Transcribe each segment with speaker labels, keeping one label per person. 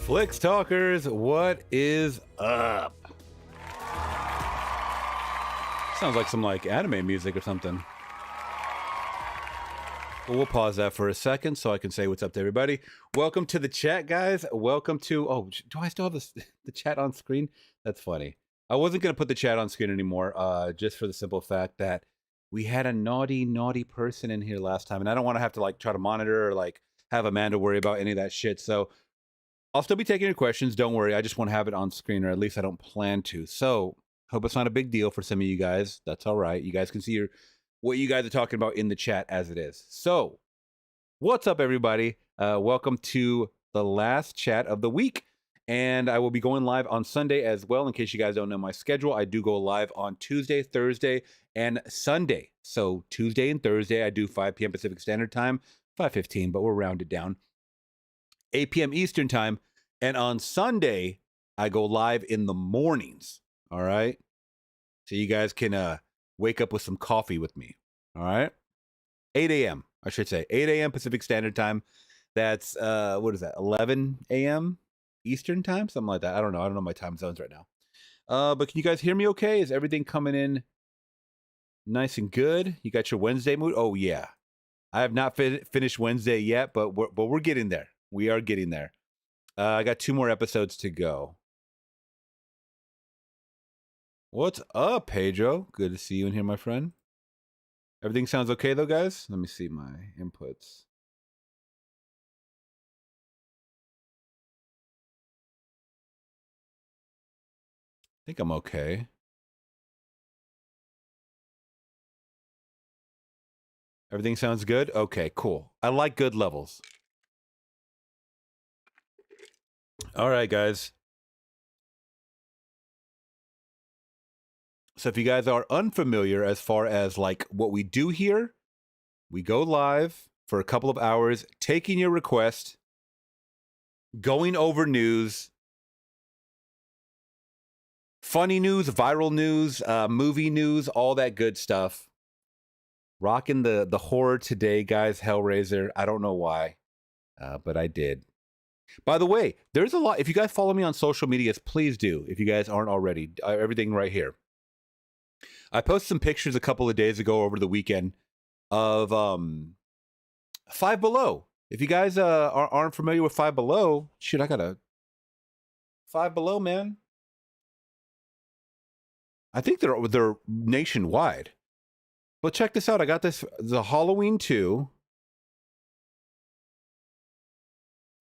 Speaker 1: Flicks Talkers, what is up? Sounds like some anime music or something. Well, we'll pause that for a second so I can say what's up to everybody. Welcome to the chat, guys. Welcome to... Oh, do I still have the chat on screen? That's funny. I wasn't going to put the chat on screen anymore, just for the simple fact that we had a naughty person in here last time, and I don't want to have to try to monitor or have Amanda worry about any of that shit. So I'll still be taking your questions. Don't worry. I just want to have it on screen, or at least I don't plan to. So hope it's not a big deal for some of you guys. That's all right. You guys can see what you guys are talking about in the chat as it is. So what's up, everybody? Welcome to the last chat of the week. And I will be going live on Sunday as well. In case you guys don't know my schedule, I do go live on Tuesday, Thursday, and Sunday. So Tuesday and Thursday, I do 5 p.m. Pacific Standard Time, 5:15, but we'll round it down. 8 p.m. Eastern Time. And on Sunday, I go live in the mornings. All right. So you guys can wake up with some coffee with me. All right. 8 a.m. I should say 8 a.m. Pacific Standard Time. That's, what is that? 11 a.m. Eastern Time? Something like that. I don't know. I don't know my time zones right now. But can you guys hear me okay? Is everything coming in nice and good? You got your Wednesday mood? Oh, yeah. I have not finished Wednesday yet, but we're getting there. We are getting there. I got 2 more episodes to go. What's up, Pedro? Good to see you in here, my friend. Everything sounds okay, though, guys? Let me see my inputs. I think I'm okay. Everything sounds good? Okay, cool. I like good levels. All right, guys. So if you guys are unfamiliar as far as what we do here, we go live for a couple of hours, taking your request, going over news, funny news, viral news, movie news, all that good stuff. Rocking the horror today, guys. Hellraiser. I don't know why, but I did. By the way, there's a lot. If you guys follow me on social medias, please do. If you guys aren't already, everything right here. I posted some pictures a couple of days ago over the weekend of Five Below. If you guys aren't familiar with Five Below, shoot, I got a Five Below, man. I think they're nationwide. But check this out. I got the Halloween 2.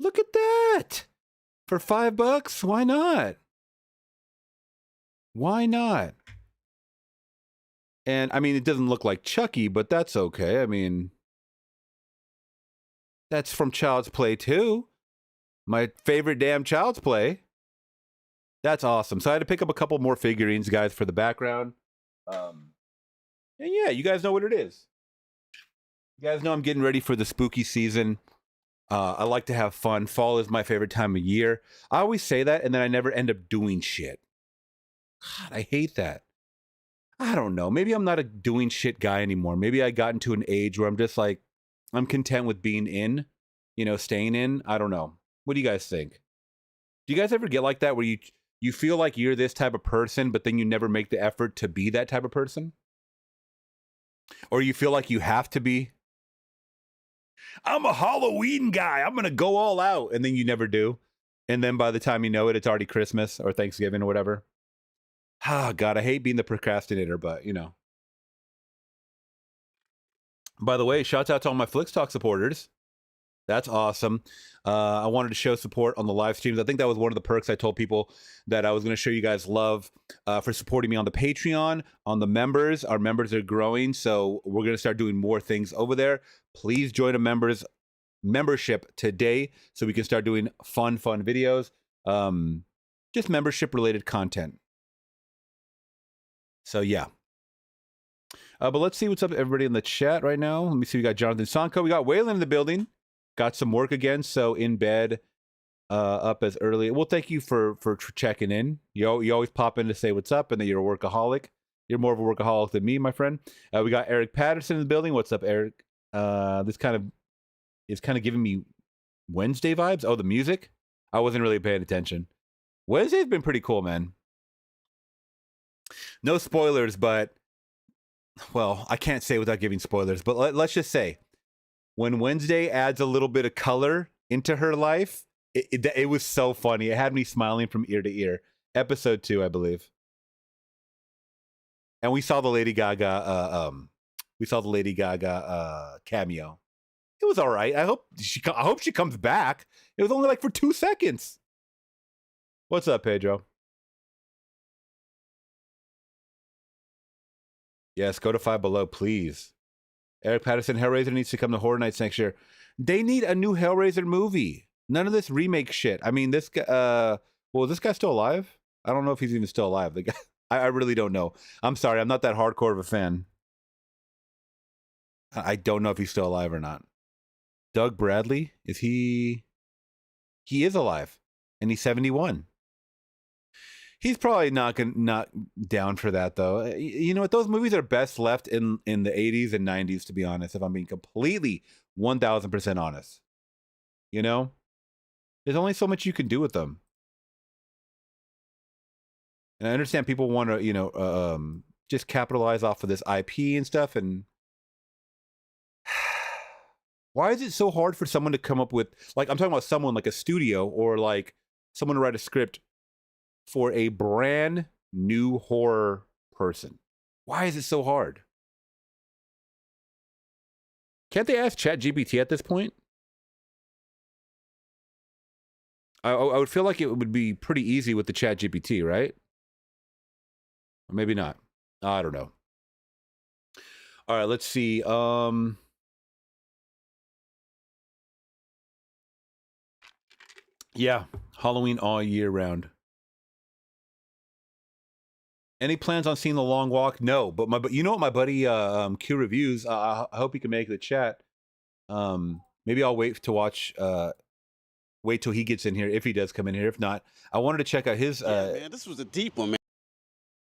Speaker 1: Look at that. For $5, why not? Why not? And I mean, it doesn't look like Chucky, but that's okay. I mean, that's from Child's Play 2. My favorite damn Child's Play. That's awesome. So I had to pick up a couple more figurines, guys, for the background. And yeah, you guys know what it is. You guys know I'm getting ready for the spooky season. I like to have fun. Fall is my favorite time of year. I always say that, and then I never end up doing shit. God, I hate that. I don't know. Maybe I'm not a doing shit guy anymore. Maybe I got into an age where I'm just I'm content with being in, staying in. I don't know. What do you guys think? Do you guys ever get like that where you feel like you're this type of person, but then you never make the effort to be that type of person? Or you feel like you have to be? I'm a Halloween guy. I'm going to go all out. And then you never do. And then by the time you know it, it's already Christmas or Thanksgiving or whatever. Ah, God, I hate being the procrastinator, but By the way, shouts out to all my Flicks Talk supporters. That's awesome. I wanted to show support on the live streams. I think that was one of the perks I told people that I was going to show you guys love for supporting me on the Patreon, on the members. Our members are growing, so we're going to start doing more things over there. Please join a membership today so we can start doing fun videos. Just membership-related content. So, yeah. But let's see what's up to everybody in the chat right now. Let me see. We got Jonathan Sanko. We got Waylon in the building. Got some work again, so in bed, up as early. Well, thank you for checking in. You always pop in to say what's up, and that you're a workaholic. You're more of a workaholic than me, my friend. We got Eric Patterson in the building. What's up, Eric? This is kind of giving me Wednesday vibes. Oh, the music. I wasn't really paying attention. Wednesday's been pretty cool, man. No spoilers, but well, I can't say without giving spoilers, but let's just say when Wednesday adds a little bit of color into her life, it was so funny. It had me smiling from ear to ear. Episode 2, I believe. And we saw the Lady Gaga cameo. It was all right. I hope she comes back. It was only like for 2 seconds. What's up, Pedro? Yes, go to Five Below, please. Eric Patterson, Hellraiser needs to come to Horror Nights next year. They need a new Hellraiser movie. None of this remake shit. I mean, this guy, well, is this guy still alive? I don't know if he's even still alive. The guy, I really don't know. I'm sorry, I'm not that hardcore of a fan. I don't know if he's still alive or not. Doug Bradley, is he? He is alive, and he's 71. He's probably not down for that, though. You know what? Those movies are best left in the 80s and 90s, to be honest, if I'm being completely 1,000% honest. You know? There's only so much you can do with them. And I understand people want to, you know, just capitalize off of this IP and stuff. And why is it so hard for someone to come up with, like, I'm talking about someone like a studio or like someone to write a script for a brand new horror person? Why is it so hard? Can't they ask ChatGPT at this point? I would feel like it would be pretty easy with the ChatGPT, right? Or maybe not. I don't know. All right, let's see. Yeah, Halloween all year round. Any plans on seeing The Long Walk? No, but you know what, my buddy Q Reviews. I hope he can make the chat. Maybe I'll wait to watch. Wait till he gets in here if he does come in here. If not, I wanted to check out his.
Speaker 2: Man, this was a deep one, man.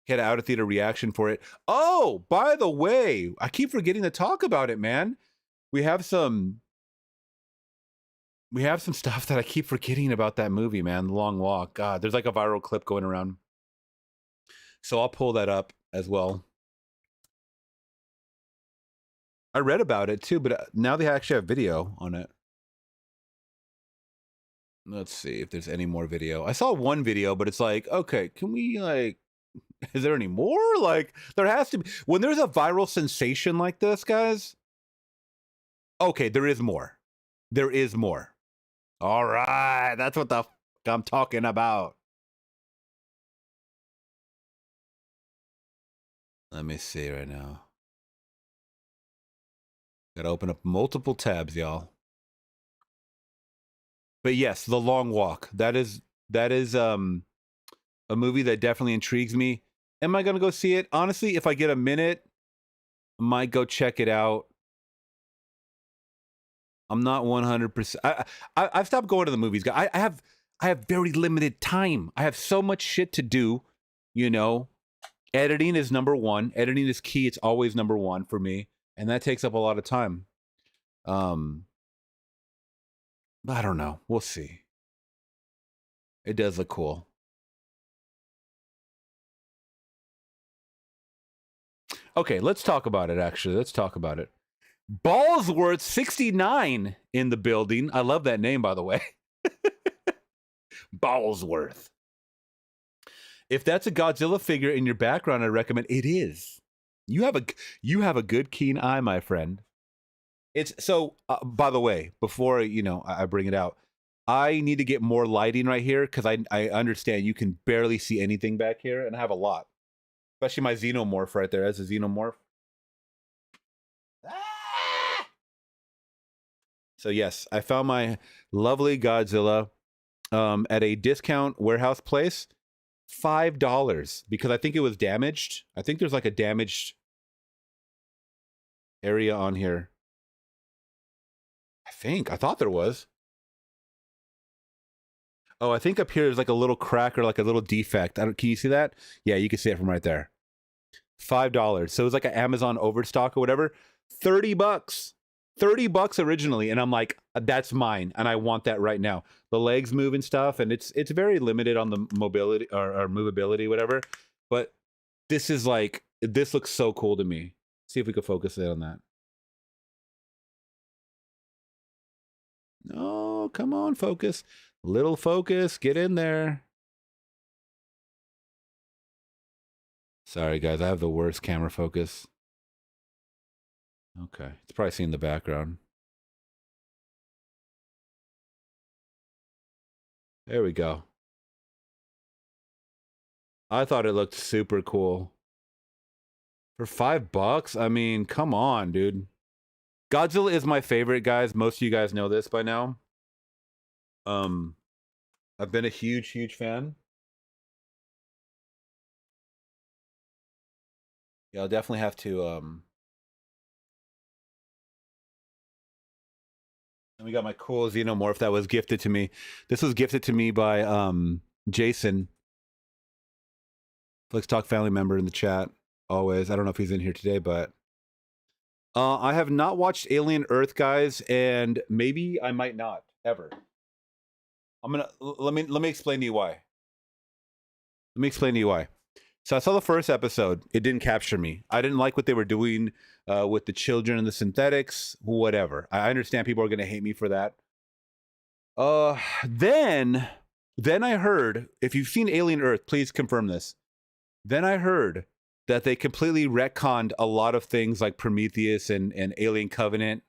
Speaker 1: Had an out of theater reaction for it. Oh, by the way, I keep forgetting to talk about it, man. We have some stuff that I keep forgetting about that movie, man. The Long Walk. God, there's like a viral clip going around. So I'll pull that up as well. I read about it too, but now they actually have video on it. Let's see if there's any more video. I saw one video, but it's like, okay, can we like, is there any more? Like, there has to be. When there's a viral sensation like this, guys, okay, there is more. There is more. All right, that's what the f I'm talking about. Let me see right now. Gotta open up multiple tabs, y'all. But yes, The Long Walk. That is a movie that definitely intrigues me. Am I gonna go see it? Honestly, if I get a minute, I might go check it out. I'm not 100%. I've stopped going to the movies. I have very limited time. I have so much shit to do, you know. Editing is number one. Editing is key. It's always number one for me. And that takes up a lot of time. I don't know. We'll see. It does look cool. Okay, let's talk about it, actually. Let's talk about it. Ballsworth 69 in the building. I love that name, by the way. Ballsworth. If that's a Godzilla figure in your background, I recommend it is. You have a good keen eye, my friend. It's so. By the way, before I bring it out, I need to get more lighting right here because I understand you can barely see anything back here, and I have a lot, especially my Xenomorph right there. That's a Xenomorph. Ah! So yes, I found my lovely Godzilla at a discount warehouse place. $5 because I think it was damaged. I think there's like a damaged area on here. I thought there was. Oh, I think up here is like a little crack or like a little defect. Can you see that? Yeah, you can see it from right there. $5. So it was like an Amazon overstock or whatever. $30. $30 originally, and I'm like, that's mine, and I want that right now. The legs move and stuff, and it's very limited on the mobility or movability, whatever. But this is like, this looks so cool to me. See if we could focus in on that. No, come on, focus. Little focus, get in there. Sorry, guys, I have the worst camera focus. Okay, it's probably seen the background. There we go. I thought it looked super cool. For $5? I mean, come on, dude. Godzilla is my favorite, guys. Most of you guys know this by now. I've been a huge fan. Yeah, I'll definitely have to, and we got my cool Xenomorph that was gifted to me. This was gifted to me by, Jason. Flicks Talk family member in the chat. Always. I don't know if he's in here today, but I have not watched Alien Earth, guys, and maybe I might not ever. Let me explain to you why. Let me explain to you why. So I saw the first episode. It didn't capture me. I didn't like what they were doing with the children and the synthetics, whatever. I understand people are going to hate me for that. Then I heard, if you've seen Alien Earth, please confirm this. Then I heard that they completely retconned a lot of things like Prometheus and Alien Covenant.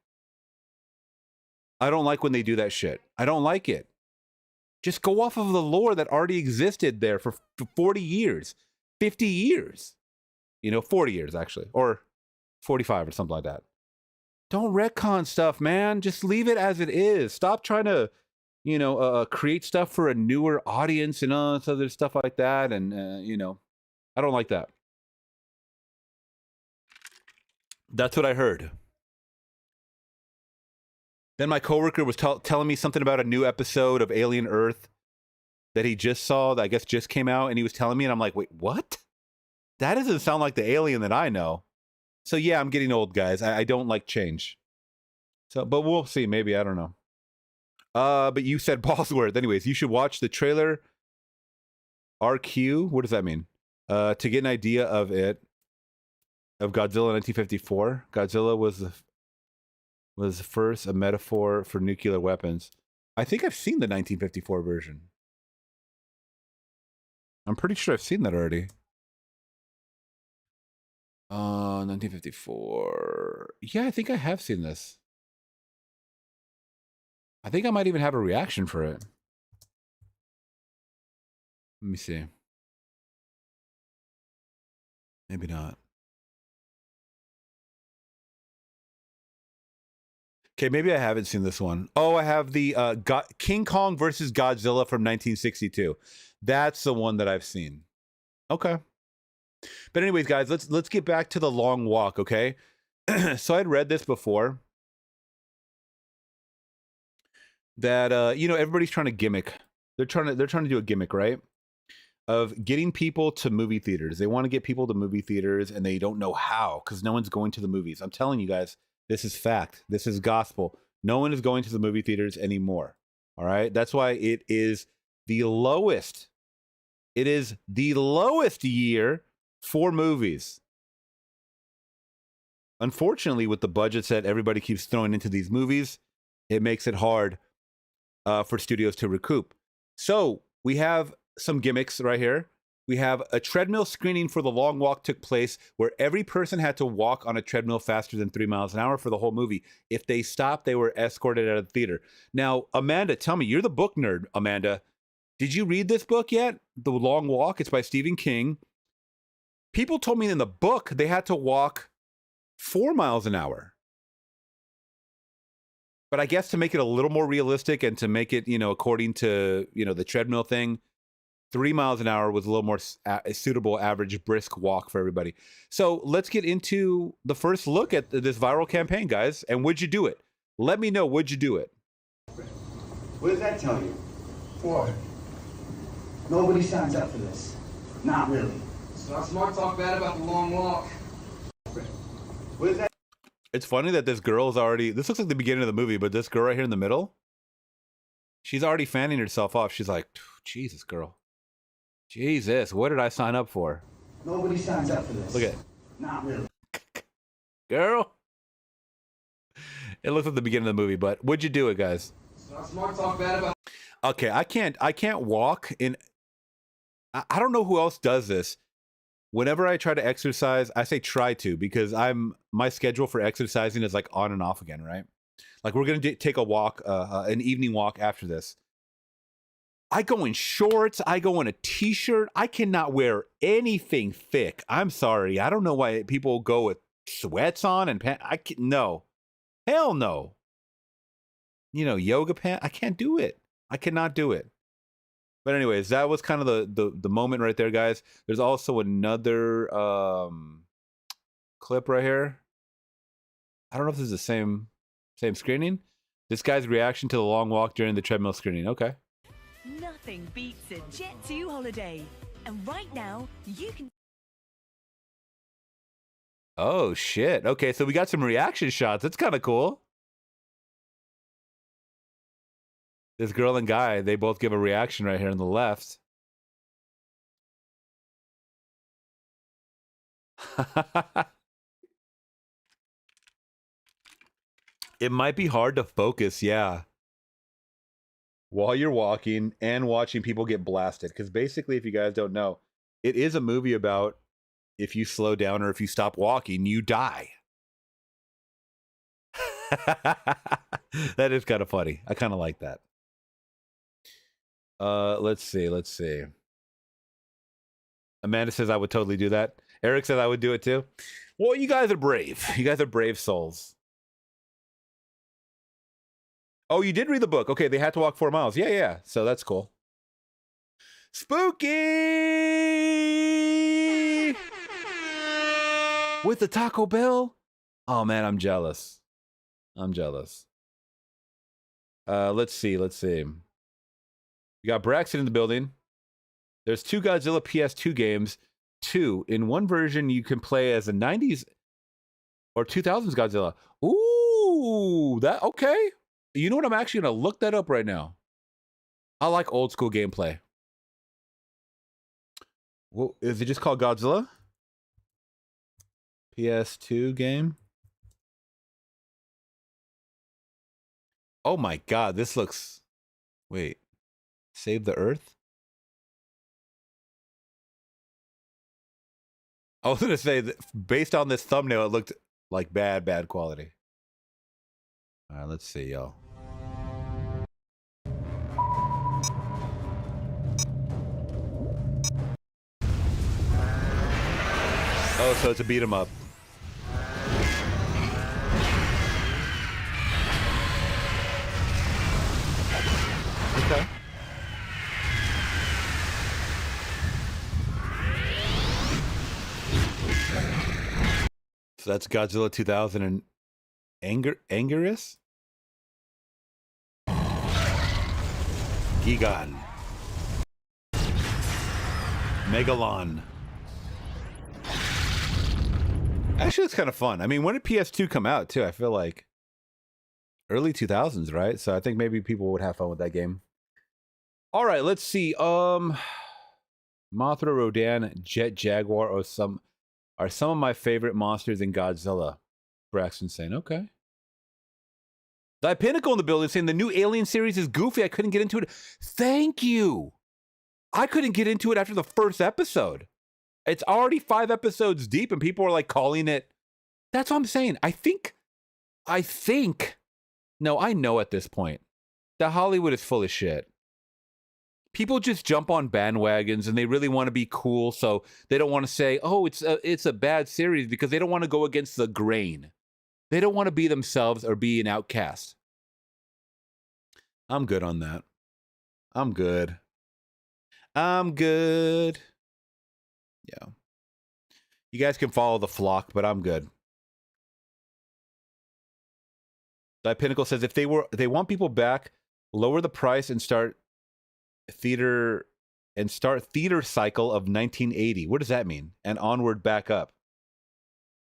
Speaker 1: I don't like when they do that shit. I don't like it. Just go off of the lore that already existed there for 40 years, 50 years. 40 years, actually. Or 45 or something like that. Don't retcon stuff, man. Just leave it as it is. Stop trying to, create stuff for a newer audience and other stuff like that. And, I don't like that. That's what I heard. Then my coworker was telling me something about a new episode of Alien Earth that he just saw, that I guess just came out, and he was telling me, and I'm like, wait, what? That doesn't sound like the Alien that I know. So yeah, I'm getting old, guys. I don't like change. So, but we'll see. Maybe, I don't know. But you said balls worth. Anyways, you should watch the trailer. RQ, what does that mean? To get an idea of it. Of Godzilla 1954. Godzilla was first a metaphor for nuclear weapons. I think I've seen the 1954 version. I'm pretty sure I've seen that already. 1954. Yeah, I think I have seen this. I think I might even have a reaction for it. Let me see. Maybe not. Okay, maybe I haven't seen this one. Oh, I have the King Kong versus Godzilla from 1962. That's the one that I've seen. Okay. But anyways, guys, let's get back to the long walk, okay? So I'd read this before. That everybody's trying to gimmick. They're trying to do a gimmick, right? Of getting people to movie theaters. They want to get people to movie theaters and they don't know how because no one's going to the movies. I'm telling you guys, this is fact. This is gospel. No one is going to the movie theaters anymore. All right? That's why it is the lowest. It is the lowest year for movies. Unfortunately, with the budgets that everybody keeps throwing into these movies, it makes it hard for studios to recoup. So we have some gimmicks right here. We have a treadmill screening for The Long Walk took place where every person had to walk on a treadmill faster than 3 miles an hour for the whole movie. If they stopped, they were escorted out of the theater. Now, Amanda, tell me, you're the book nerd, Amanda. Did you read this book yet? The Long Walk. It's by Stephen King. People told me in the book they had to walk 4 miles an hour. But I guess to make it a little more realistic and to make it, according to, the treadmill thing, 3 miles an hour was a little more suitable average brisk walk for everybody. So let's get into the first look at this viral campaign, guys. And would you do it? Let me know, would you do it?
Speaker 2: What does that tell you? What? Nobody signs up for this. Not really.
Speaker 3: It's not smart to talk bad about The Long Walk.
Speaker 2: What is that?
Speaker 1: It's funny that this girl's already, this looks like the beginning of the movie, but this girl right here in the middle, she's already fanning herself off. She's like, Jesus, girl. Jesus, what did I sign up for?
Speaker 2: Nobody signs up for this.
Speaker 1: Look at,
Speaker 2: Not really.
Speaker 1: girl. It looks like the beginning of the movie, but would you do it, guys?
Speaker 3: It's not smart to talk bad about.
Speaker 1: Okay, I can't walk in. I don't know who else does this. Whenever I try to exercise, I say try to, because my schedule for exercising is like on and off again, right? Like we're gonna take a walk, an evening walk after this. I go in shorts. I go in a t-shirt. I cannot wear anything thick. I'm sorry. I don't know why people go with sweats on and pants. No, hell no. You know, yoga pants. I can't do it. I cannot do it. But anyways, that was kind of the moment right there, guys. There's also another clip right here. I don't know if this is the same screening. This guy's reaction to the long walk during the treadmill screening. Okay.
Speaker 4: Nothing beats a Jet 2 holiday. And right now, you can...
Speaker 1: Oh, shit. Okay, so we got some reaction shots. That's kind of cool. This girl and guy, they both give a reaction right here on the left. It might be hard to focus, yeah, while you're walking and watching people get blasted. Because basically, if you guys don't know, it is a movie about if you slow down or if you stop walking, you die. That is kind of funny. I kind of like that. Let's see. Amanda says I would totally do that. Eric says I would do it too. Well, you guys are brave. You guys are brave souls. Oh, you did read the book. Okay, they had to walk 4 miles. Yeah. So that's cool. Spooky! With the Taco Bell? Oh man, I'm jealous. Let's see. We got Braxton in the building. There's 2 Godzilla PS2 games. 2. In one version, you can play as a 90s or 2000s Godzilla. Ooh, okay. You know what? I'm actually going to look that up right now. I like old school gameplay. Well, is it just called Godzilla? PS2 game? Oh my God, this looks... Wait. Save the Earth? I was going to say, that based on this thumbnail, it looked like bad quality. All right, let's see, y'all. Oh, so it's a beat 'em up. Okay. So that's Godzilla 2000 and Anguirus? Gigan. Megalon. Actually, it's kind of fun. I mean, when did PS2 come out, too? I feel like early 2000s, right? So I think maybe people would have fun with that game. All right, let's see. Mothra, Rodan, Jet Jaguar, or some of my favorite monsters in Godzilla. Braxton saying, okay. The Pinnacle in the building saying the new Alien series is goofy. I couldn't get into it. Thank you. I couldn't get into it after the first episode. It's already 5 episodes deep and people are like calling it. That's what I'm saying. I think. No, I know at this point that Hollywood is full of shit. People just jump on bandwagons and they really want to be cool. So they don't want to say, oh, it's a bad series because they don't want to go against the grain. They don't want to be themselves or be an outcast. I'm good on that. I'm good. Yeah. You guys can follow the flock, but I'm good. That Pinnacle says if they want people back, lower the price and start theater cycle of 1980. What does that mean? And onward back up.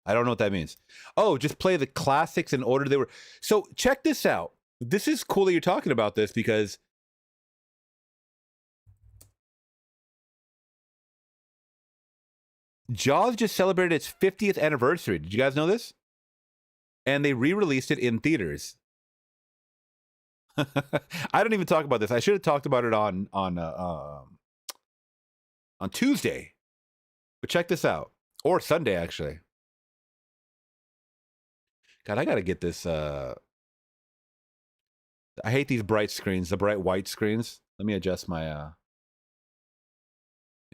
Speaker 1: I don't know what that means. Oh, just play the classics in order they were. So check this out. This is cool that you're talking about this because Jaws just celebrated its 50th anniversary. Did you guys know this? And they re-released it in theaters. I don't even talk about this. I should have talked about it on Tuesday. But check this out. Or Sunday, actually. God, I got to get this. I hate these bright screens, the bright white screens. Let me adjust my...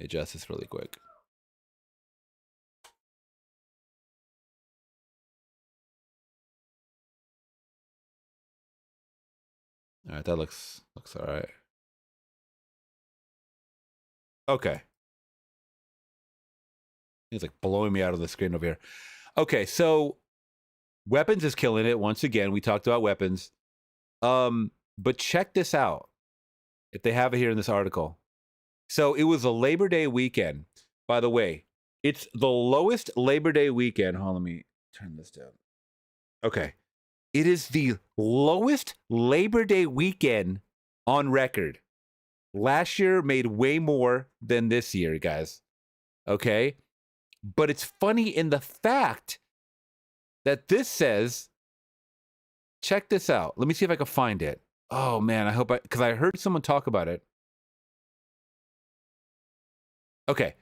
Speaker 1: adjust this really quick. All right, that looks all right. Okay. He's like blowing me out of the screen over here. Okay, so Weapons is killing it once again. We talked about Weapons. But check this out. If they have it here in this article. So it was a Labor Day weekend. By the way, it's the lowest Labor Day weekend. Hold on, let me turn this down. Okay. It is the lowest Labor Day weekend on record. Last year made way more than this year, guys. Okay? But it's funny in the fact that this says, check this out. Let me see if I can find it. Oh, man, I hope because I heard someone talk about it. Okay.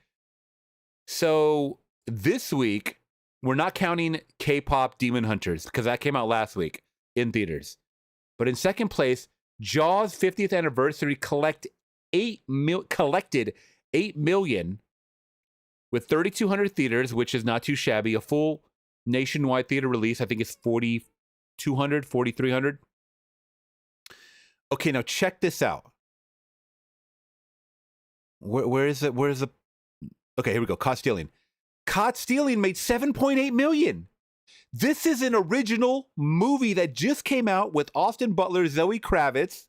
Speaker 1: So this week, we're not counting K-pop Demon Hunters because that came out last week in theaters. But in second place, Jaws 50th anniversary collected 8 million with 3,200 theaters, which is not too shabby. A full nationwide theater release, I think it's 4,200, 4,300. Okay, now check this out. Where is it? Where's the... Okay, here we go. Caught Stealing. Caught Stealing made 7.8 million. This is an original movie that just came out with Austin Butler, Zoe Kravitz,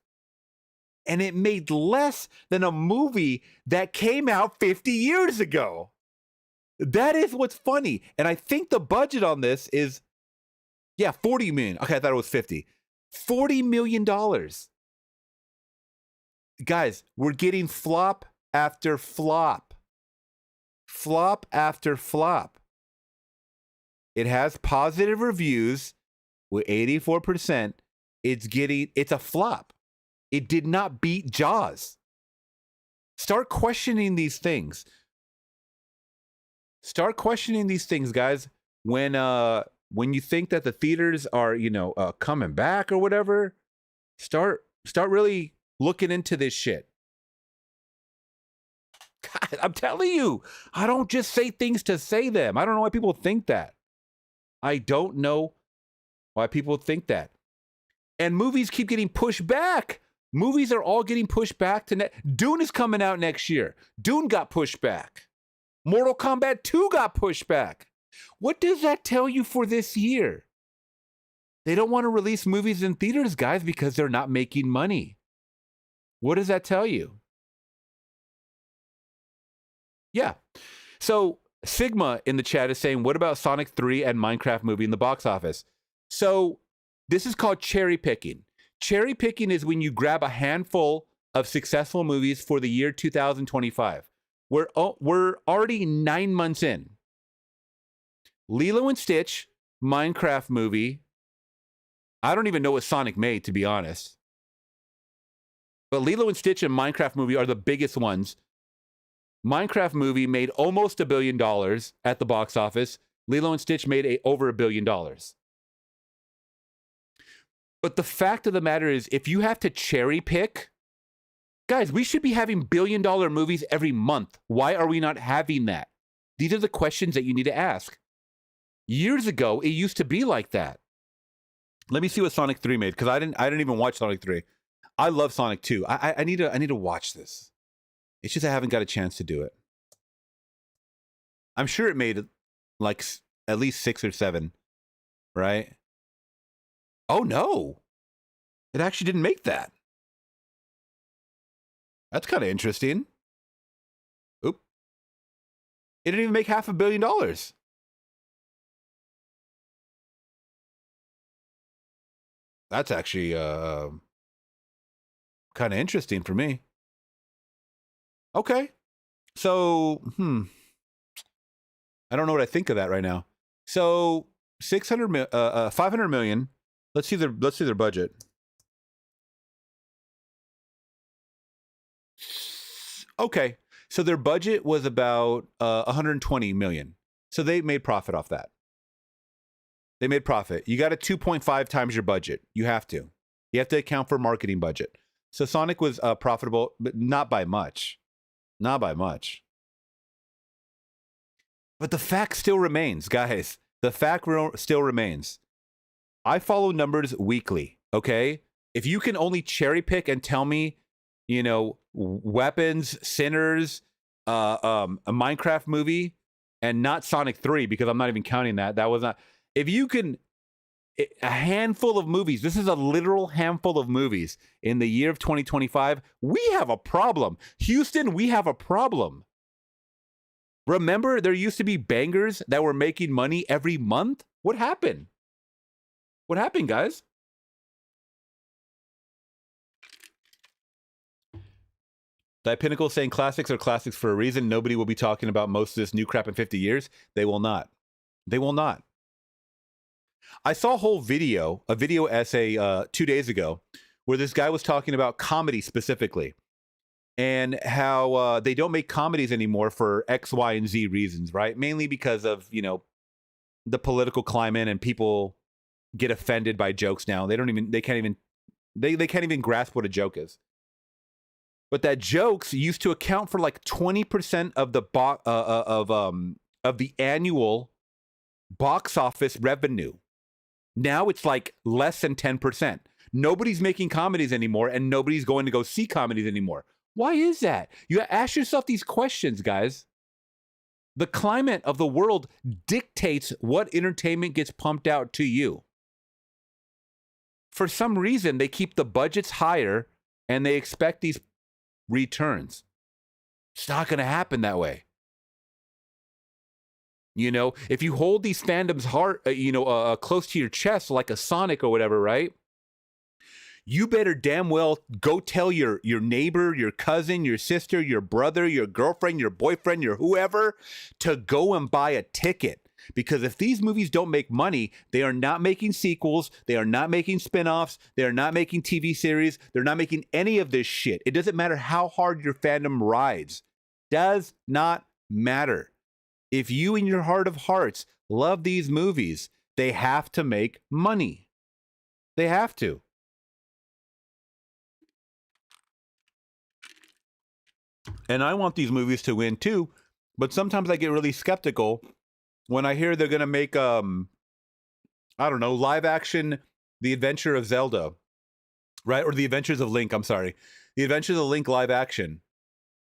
Speaker 1: and it made less than a movie that came out 50 years ago. That is what's funny. And I think the budget on this is, 40 million. Okay, I thought it was 50. $40 million. Guys, we're getting flop after flop. Flop after flop. It has positive reviews with 84%. It's a flop. It did not beat Jaws. Start questioning these things. Start questioning these things, guys. When you think that the theaters are, coming back or whatever, start really looking into this shit. God, I'm telling you, I don't just say things to say them. I don't know why people think that. I don't know why people think that. And movies keep getting pushed back. Movies are all getting pushed back to Dune is coming out next year. Dune got pushed back. Mortal Kombat 2 got pushed back. What does that tell you for this year? They don't want to release movies in theaters, guys, because they're not making money. What does that tell you? Yeah. So Sigma in the chat is saying, what about Sonic 3 and Minecraft movie in the box office? So this is called cherry picking. Cherry picking is when you grab a handful of successful movies for the year 2025. We're already 9 months in. Lilo and Stitch, Minecraft movie. I don't even know what Sonic made, to be honest. But Lilo and Stitch and Minecraft movie are the biggest ones. Minecraft movie made almost $1 billion at the box office. Lilo and Stitch made over $1 billion. But the fact of the matter is, if you have to cherry pick, guys, we should be having billion-dollar movies every month. Why are we not having that? These are the questions that you need to ask. Years ago, it used to be like that. Let me see what Sonic 3 made, because I didn't even watch Sonic 3. I love Sonic 2. I need to watch this. It's just I haven't got a chance to do it. I'm sure it made like at least 6 or 7, right? Oh no, it actually didn't make that. That's kind of interesting. Oop. It didn't even make $500 million. That's actually kind of interesting for me. Okay. So, I don't know what I think of that right now. So 500 million. Let's see their budget. Okay. So their budget was about 120 million. So they made profit off that. They made profit. You got a 2.5 times your budget. You have to. You have to account for marketing budget. So Sonic was profitable, but not by much. Not by much. But the fact still remains, guys. The fact still remains. I follow numbers weekly, okay? If you can only cherry pick and tell me, you know, weapons, sinners, a Minecraft movie, and not Sonic 3, because I'm not even counting that. That was not. If you can, a handful of movies, this is a literal handful of movies in the year of 2025, we have a problem. Houston, we have a problem. Remember, there used to be bangers that were making money every month? What happened? What happened, guys? That Pinnacle saying classics are classics for a reason. Nobody will be talking about most of this new crap in 50 years. They will not. They will not. I saw a video essay 2 days ago where this guy was talking about comedy specifically and how they don't make comedies anymore for X, Y, and Z reasons, right? Mainly because of, you know, the political climate, and people get offended by jokes now. They can't even grasp what a joke is. But that jokes used to account for like 20% of the annual box office revenue. Now it's like less than 10%. Nobody's making comedies anymore, and nobody's going to go see comedies anymore. Why is that? You ask yourself these questions, guys. The climate of the world dictates what entertainment gets pumped out to you. For some reason, they keep the budgets higher and they expect these returns. It's not going to happen that way. You know, if you hold these fandoms close to your chest like a Sonic or whatever, right? You better damn well go tell your neighbor, your cousin, your sister, your brother, your girlfriend, your boyfriend, your whoever to go and buy a ticket. Because if these movies don't make money, they are not making sequels, they are not making spin-offs, they are not making TV series, they're not making any of this shit. It doesn't matter how hard your fandom rides. Does not matter. If you in your heart of hearts love these movies, they have to make money. They have to. And I want these movies to win too, but sometimes I get really skeptical when I hear they're going to make, I don't know, live action The Adventure of Zelda, right? Or The Adventures of Link, I'm sorry. The Adventures of Link live action.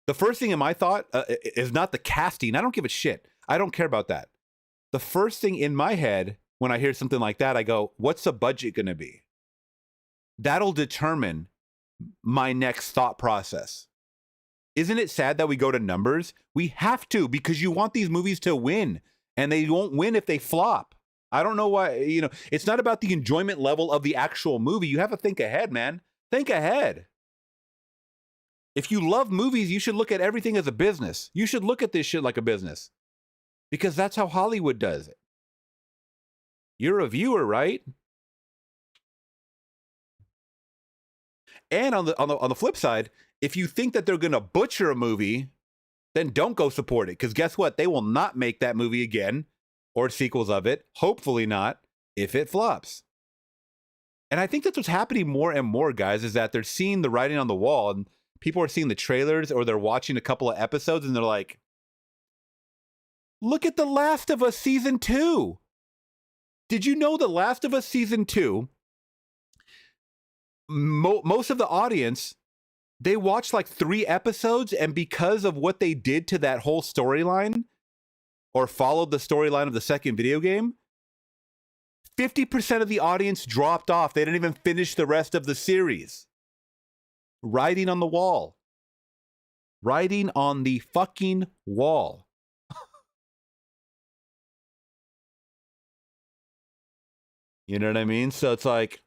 Speaker 1: The first thing in my thought is not the casting. I don't give a shit. I don't care about that. The first thing in my head when I hear something like that, I go, what's the budget going to be? That'll determine my next thought process. Isn't it sad that we go to numbers? We have to, because you want these movies to win, and they won't win if they flop. I don't know why, you know, it's not about the enjoyment level of the actual movie. You have to think ahead, man. Think ahead. If you love movies, you should look at everything as a business. You should look at this shit like a business, because that's how Hollywood does it. You're a viewer, right? And on the flip side, if you think that they're going to butcher a movie, then don't go support it. Because guess what? They will not make that movie again or sequels of it. Hopefully not, if it flops. And I think that's what's happening more and more, guys, is that they're seeing the writing on the wall, and people are seeing the trailers, or they're watching a couple of episodes and they're like, look at The Last of Us Season 2. Did you know The Last of Us Season 2, most of the audience, they watched like 3 episodes, and because of what they did to that whole storyline, or followed the storyline of the second video game, 50% of the audience dropped off. They didn't even finish the rest of the series. Writing on the wall. Writing on the fucking wall. You know what I mean? So it's like,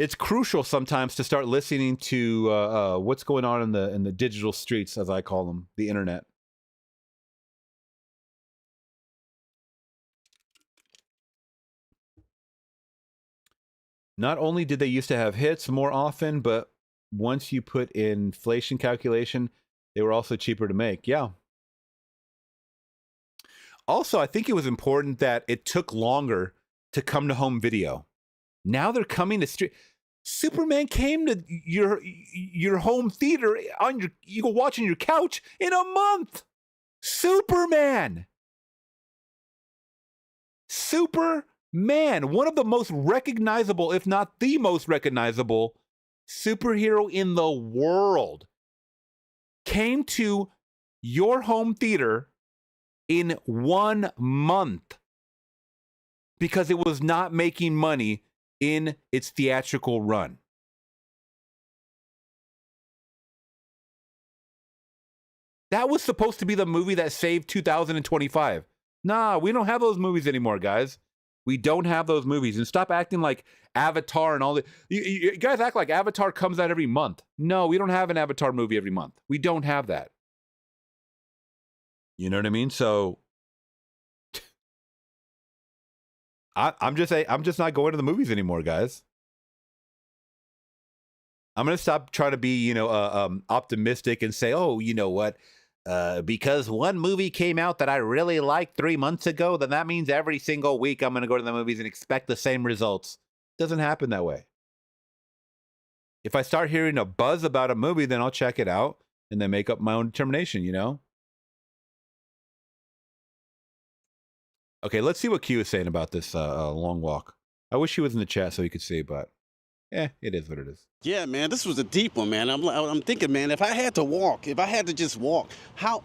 Speaker 1: it's crucial sometimes to start listening to what's going on in the digital streets, as I call them, the internet. Not only did they used to have hits more often, but once you put inflation calculation, they were also cheaper to make. Yeah. Also, I think it was important that it took longer to come to home video. Now they're coming to street. Superman came to your home theater on you go watch on your couch in a month. Superman, one of the most recognizable, if not the most recognizable superhero in the world, came to your home theater in 1 month because it was not making money in its theatrical run. That was supposed to be the movie that saved 2025. Nah, we don't have those movies anymore, guys. We don't have those movies. And stop acting like Avatar and all that. You guys act like Avatar comes out every month. No, we don't have an Avatar movie every month. We don't have that. You know what I mean? So I'm just not going to the movies anymore, guys. I'm gonna stop trying to be, optimistic and say, oh, you know what? Because one movie came out that I really liked 3 months ago, then that means every single week I'm gonna go to the movies and expect the same results. It doesn't happen that way. If I start hearing a buzz about a movie, then I'll check it out and then make up my own determination, you know? Okay, let's see what Q is saying about this long walk. I wish he was in the chat so he could see, but it is what it is.
Speaker 5: Yeah, man, this was a deep one, man. I'm thinking, man, if I had to just walk, how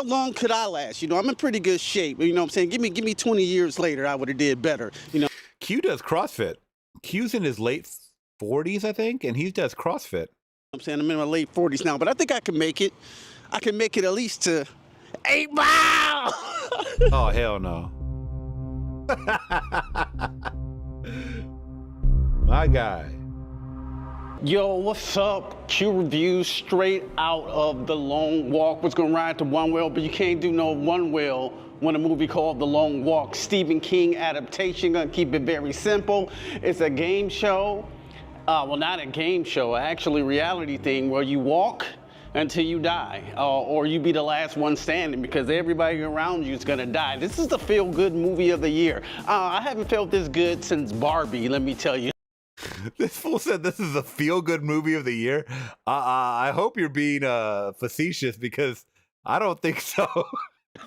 Speaker 5: long could I last? You know, I'm in pretty good shape. You know what I'm saying? Give me 20 years later, I would have did better. You know.
Speaker 1: Q does CrossFit. Q's in his late 40s, I think, and he does CrossFit.
Speaker 5: I'm saying I'm in my late 40s now, but I think I can make it. I can make it at least to 8 miles.
Speaker 1: Oh, hell no. My guy.
Speaker 5: Yo, what's up? Q reviews straight out of The Long Walk. Was gonna ride to One Wheel, but you can't do no One Wheel when a movie called The Long Walk. Stephen King adaptation, gonna keep it very simple. It's a game show. Well, not a game show, actually reality thing where you walk until you die, or you be the last one standing because everybody around you is gonna die. This is the feel-good movie of the year. I haven't felt this good since Barbie, let me tell you.
Speaker 1: This fool said this is a feel-good movie of the year. I hope you're being facetious because I don't think so.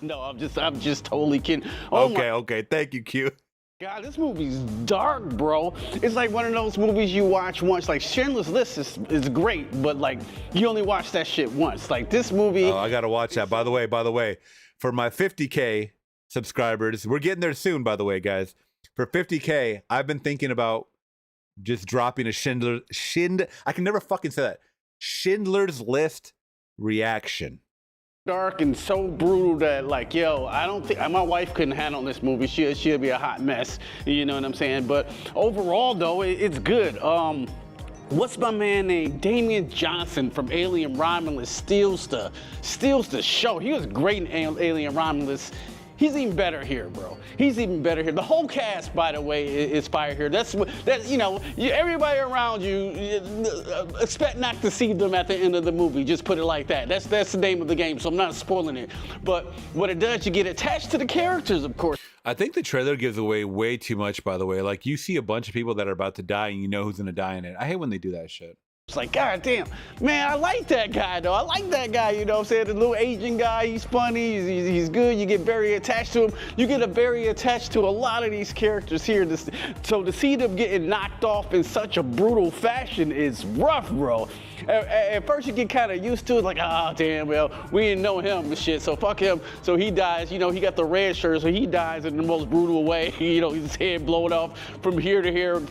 Speaker 5: No, I'm just totally kidding.
Speaker 1: Okay, thank you, Q.
Speaker 5: God, this movie's dark, bro. It's like one of those movies you watch once. Like Schindler's List is great, but like you only watch that shit once. Like this movie.
Speaker 1: Oh, I gotta watch that. By the way, for my 50K subscribers, we're getting there soon. By the way, guys, for 50K, I've been thinking about just dropping a I can never fucking say that. Schindler's List reaction.
Speaker 5: Dark and so brutal that, like, yo, I don't think my wife couldn't handle this movie. She'll be a hot mess. You know what I'm saying? But overall, though, it's good. What's my man named Damian Johnson from Alien Romulus steals the show. He was great in Alien Romulus. He's even better here, bro. He's even better here. The whole cast, by the way, is fire here. That's everybody around you, expect not to see them at the end of the movie. Just put it like that. That's the name of the game, so I'm not spoiling it. But what it does, you get attached to the characters, of course.
Speaker 1: I think the trailer gives away way too much, by the way. Like, you see a bunch of people that are about to die, and you know who's going to die in it. I hate when they do that shit.
Speaker 5: It's like, God damn, man, I like that guy, though. I like that guy, you know what I'm saying? The little Asian guy, he's funny, he's good. You get very attached to him. You get very attached to a lot of these characters here. So to see them getting knocked off in such a brutal fashion is rough, bro. At first you get kind of used to it, like, oh, damn, well, we didn't know him and shit, so fuck him. So he dies, you know, he got the red shirt, so he dies in the most brutal way. You know, his head blown off from here to here,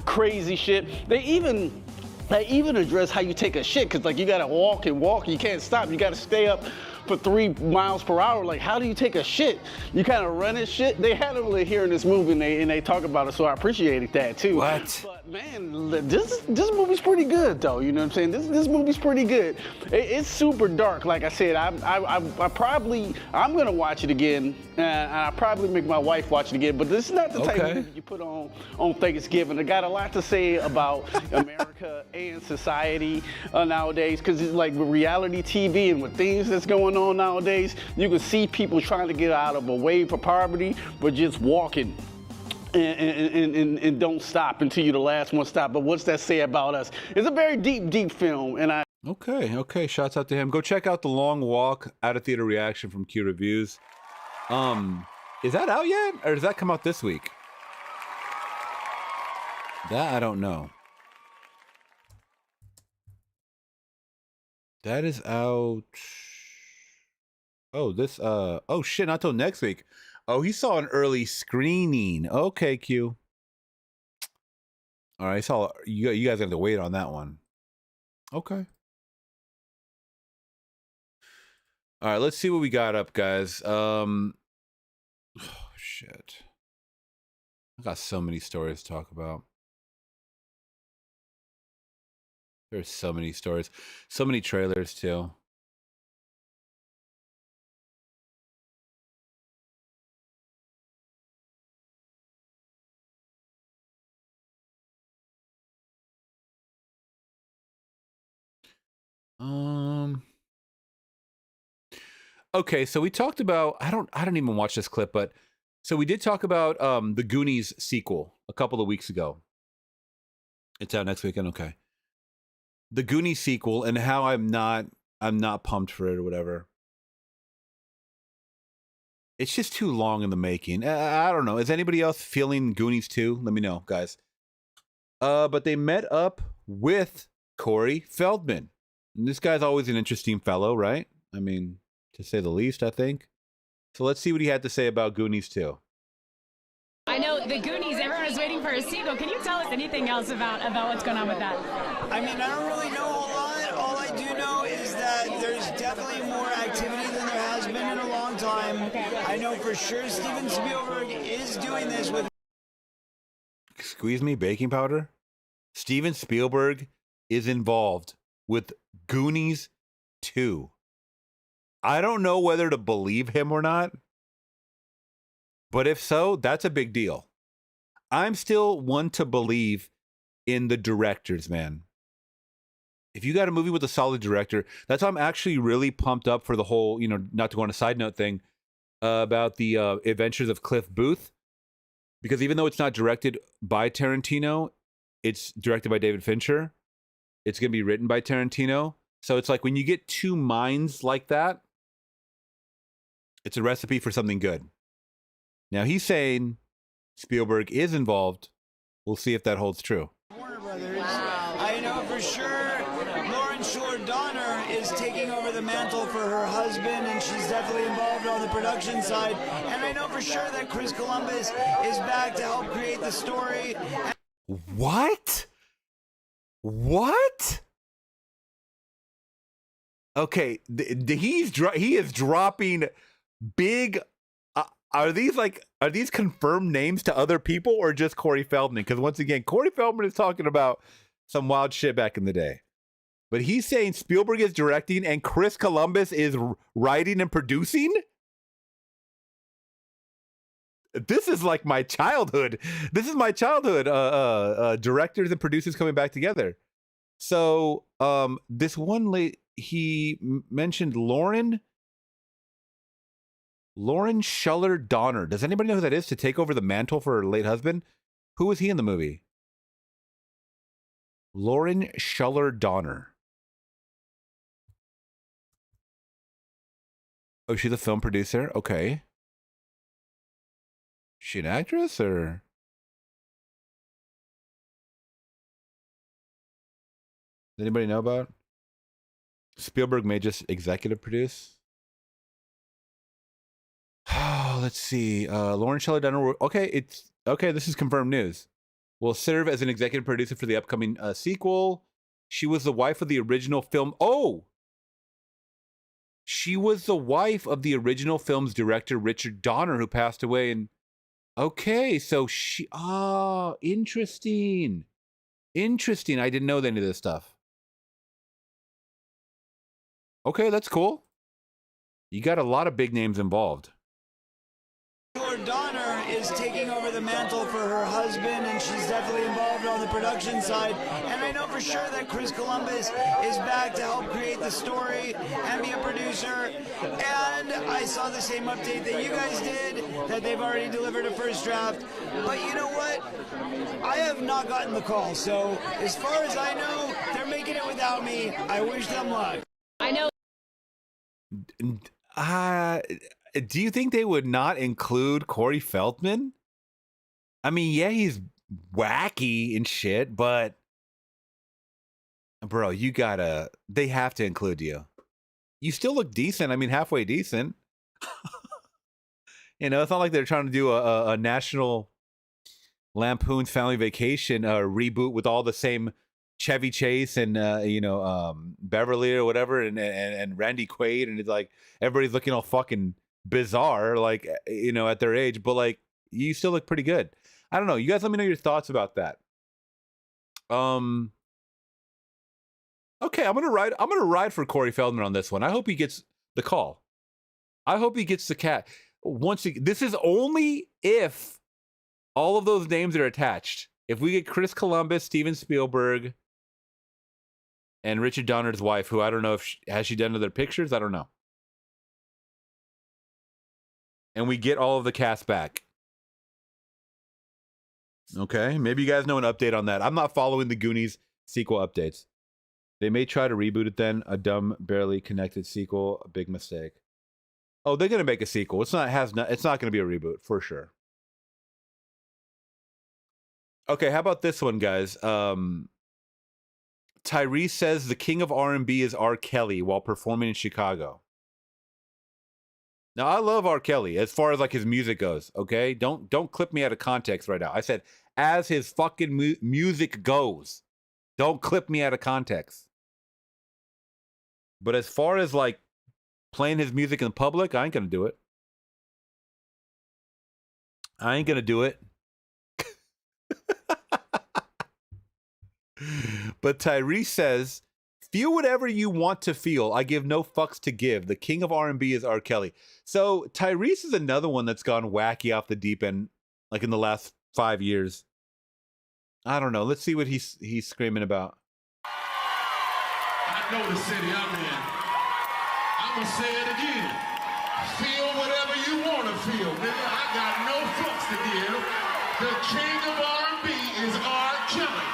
Speaker 5: crazy shit. They even address how you take a shit, because like you gotta walk and walk, you can't stop, you gotta stay up for 3 miles per hour. Like, how do you take a shit? You kind of run and shit. They had it really here in this movie, and they talk about it, so I appreciated that too.
Speaker 1: What?
Speaker 5: But man, this movie's pretty good though. You know what I'm saying? This movie's pretty good. It's super dark. Like I said, I'm gonna watch it again, and I probably make my wife watch it again. But this is not the type of movie you put on Thanksgiving. It got a lot to say about America and society nowadays, because it's like with reality TV and with things that's going on nowadays, you can see people trying to get out of a wave of poverty, but just walking. And don't stop until you're the last one stop. But what's that say about us? It's a very deep film, and I.
Speaker 1: Okay. Shouts out to him. Go check out The Long Walk, out of theater reaction from Q Reviews. Is that out yet, or does that come out this week? That I don't know. That is out. Oh, this. Oh shit! Not till next week. Oh, he saw an early screening. Okay, Q. All right, I saw you guys have to wait on that one. Okay. All right, let's see what we got up, guys. Oh shit. I got so many stories to talk about. There's so many stories. So many trailers too. Okay, so we talked about I don't even watch this clip, but so we did talk about the Goonies sequel a couple of weeks ago. It's out next weekend, okay. The Goonies sequel and how I'm not pumped for it or whatever. It's just too long in the making. I don't know. Is anybody else feeling Goonies 2? Let me know, guys. But they met up with Corey Feldman. And this guy's always an interesting fellow, right? I mean, to say the least, I think. So let's see what he had to say about Goonies 2.
Speaker 6: I know the Goonies, everyone is waiting for a sequel. Can you tell us anything else about what's going on with that?
Speaker 7: I mean, I don't really know a whole lot. All I do know is that there's definitely more activity than there has been in a long time. I know for sure Steven Spielberg is doing this with...
Speaker 1: Squeeze me, baking powder? Steven Spielberg is involved with Goonies 2. I don't know whether to believe him or not. But if so, that's a big deal. I'm still one to believe in the directors, man. If you got a movie with a solid director, that's why I'm actually really pumped up for the whole, not to go on a side note thing, about the Adventures of Cliff Booth. Because even though it's not directed by Tarantino, it's directed by David Fincher. It's going to be written by Tarantino. So it's like when you get two minds like that, it's a recipe for something good. Now he's saying Spielberg is involved. We'll see if that holds true.
Speaker 7: Warner Brothers. I know for sure Lauren Schuler Donner is taking over the mantle for her husband, and she's definitely involved on the production side. And I know for sure that Chris Columbus is back to help create the story.
Speaker 1: What? What? Okay, he is dropping big. Are these confirmed names to other people or just Corey Feldman? Because once again, Corey Feldman is talking about some wild shit back in the day. But he's saying Spielberg is directing and Chris Columbus is writing and producing? This is like my childhood. This is my childhood. Directors and producers coming back together. So this one lady, he mentioned Lauren Schuler Donner. Does anybody know who that is to take over the mantle for her late husband? Who was he in the movie? Lauren Schuler Donner. Oh, she's a film producer? Okay. Is she an actress or? Does anybody know about? Spielberg may just executive produce. Oh, let's see. Lauren Schuler Donner. Okay, this is confirmed news. Will serve as an executive producer for the upcoming sequel. She was the wife of the original film. Oh, She was the wife of the original film's director, Richard Donner, who passed away. And okay, so she, interesting. Interesting. I didn't know any of this stuff. Okay, that's cool. You got a lot of big names involved.
Speaker 7: Donner is taking over the mantle for her husband, and she's definitely involved on the production side. And I know for sure that Chris Columbus is back to help create the story and be a producer. And I saw the same update that you guys did, that they've already delivered a first draft. But you know what? I have not gotten the call. So as far as I know, they're making it without me. I wish them luck.
Speaker 6: I know.
Speaker 1: Do you think they would not include Corey Feldman? I mean, yeah, he's wacky and shit, but bro, they have to include you. You still look decent. I mean, halfway decent. You know, it's not like they're trying to do a National Lampoon's Family Vacation reboot with all the same Chevy Chase and Beverly or whatever and Randy Quaid, and it's like everybody's looking all fucking bizarre, like, you know, at their age, but like you still look pretty good. I don't know. You guys let me know your thoughts about that. Okay, I'm gonna ride for Corey Feldman on this one. I hope he gets the call. I hope he gets the cat. This is only if all of those names are attached. If we get Chris Columbus, Steven Spielberg, and Richard Donner's wife, who I don't know if has she done other pictures? I don't know. And we get all of the cast back. Okay, maybe you guys know an update on that. I'm not following the Goonies sequel updates. They may try to reboot it then. A dumb, barely connected sequel. A big mistake. Oh, they're gonna make a sequel. It's not gonna be a reboot for sure. Okay, how about this one, guys? Tyrese says the king of R&B is R. Kelly while performing in Chicago. Now, I love R. Kelly as far as like his music goes, okay? Don't clip me out of context right now. I said as his fucking music goes. Don't clip me out of context. But as far as like playing his music in public, I ain't gonna do it. I ain't gonna do it. But Tyrese says, feel whatever you want to feel. I give no fucks to give. The king of R&B is R. Kelly. So Tyrese is another one that's gone wacky off the deep end, like in the last 5 years. I don't know. Let's see what he's screaming about.
Speaker 8: I know the city I'm in. I'm going to say it again. Feel whatever you want to feel, nigga. I got no fucks to give. The king of R&B is R. Kelly.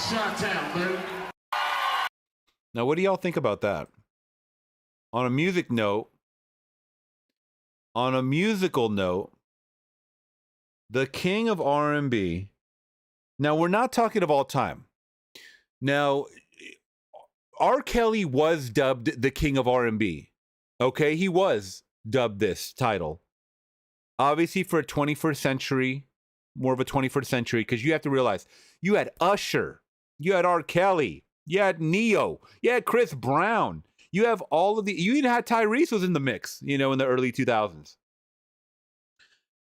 Speaker 8: Shot-town, baby.
Speaker 1: Now, what do y'all think about that? On a musical note, the king of R&B. Now, we're not talking of all time. Now, R. Kelly was dubbed the king of R&B. Okay, he was dubbed this title. Obviously, for a 21st century, more of a 21st century, because you have to realize you had Usher, you had R. Kelly, you had Neo, you had Chris Brown, you have all of you even had Tyrese was in the mix, you know, in the early 2000s.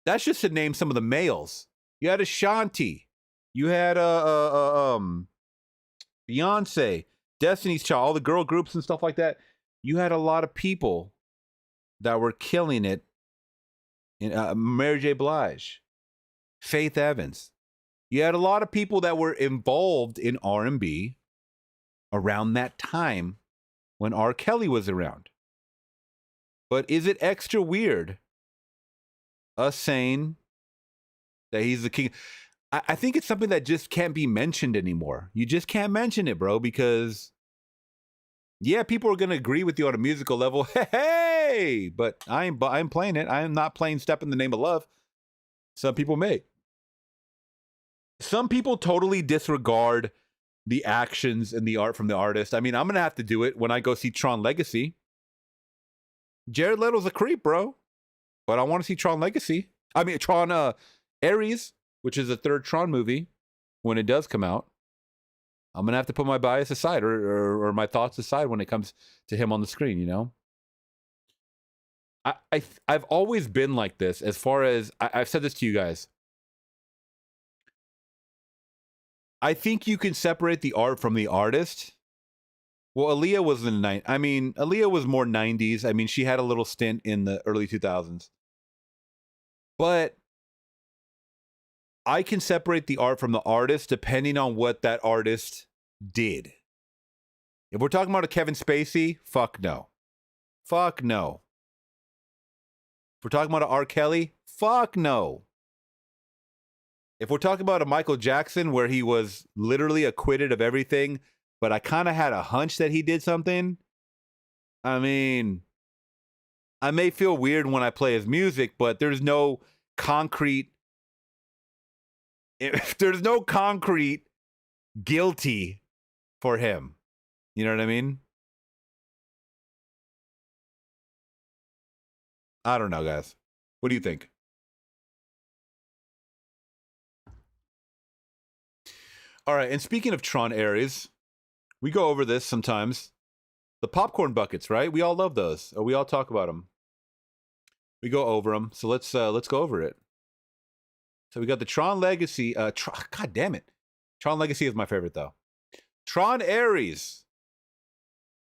Speaker 1: That's just to name some of the males. You had Ashanti, you had Beyonce, Destiny's Child, all the girl groups and stuff like that. You had a lot of people that were killing it. In Mary J. Blige, Faith Evans. You had a lot of people that were involved in R&B around that time when R. Kelly was around. But is it extra weird us saying that he's the king? I think it's something that just can't be mentioned anymore. You just can't mention it, bro, because yeah, people are going to agree with you on a musical level. Hey, but I'm playing it. I am not playing Step in the Name of Love. Some people may. Some people totally disregard the actions and the art from the artist. I mean, I'm going to have to do it when I go see Tron Legacy. Jared Leto's a creep, bro. But I want to see Tron Legacy. I mean, Tron Ares, which is the third Tron movie, when it does come out. I'm gonna have to put my bias aside or my thoughts aside when it comes to him on the screen. You know, I've always been like this. As far as I've said this to you guys, I think you can separate the art from the artist. Well, Aaliyah was in the Aaliyah was more 90s. I mean, she had a little stint in the early 2000s. But I can separate the art from the artist depending on what that artist did. If we're talking about a Kevin Spacey, fuck no. Fuck no. If we're talking about a R. Kelly, fuck no. If we're talking about a Michael Jackson where he was literally acquitted of everything, but I kind of had a hunch that he did something, I mean, I may feel weird when I play his music, but there's no concrete guilty for him. You know what I mean? I don't know, guys. What do you think? All right, and speaking of Tron Ares, we go over this sometimes. The popcorn buckets, right? We all love those. Or we all talk about them. We go over them. So let's go over it. So we got the Tron Legacy. God damn it. Tron Legacy is my favorite, though. Tron Ares.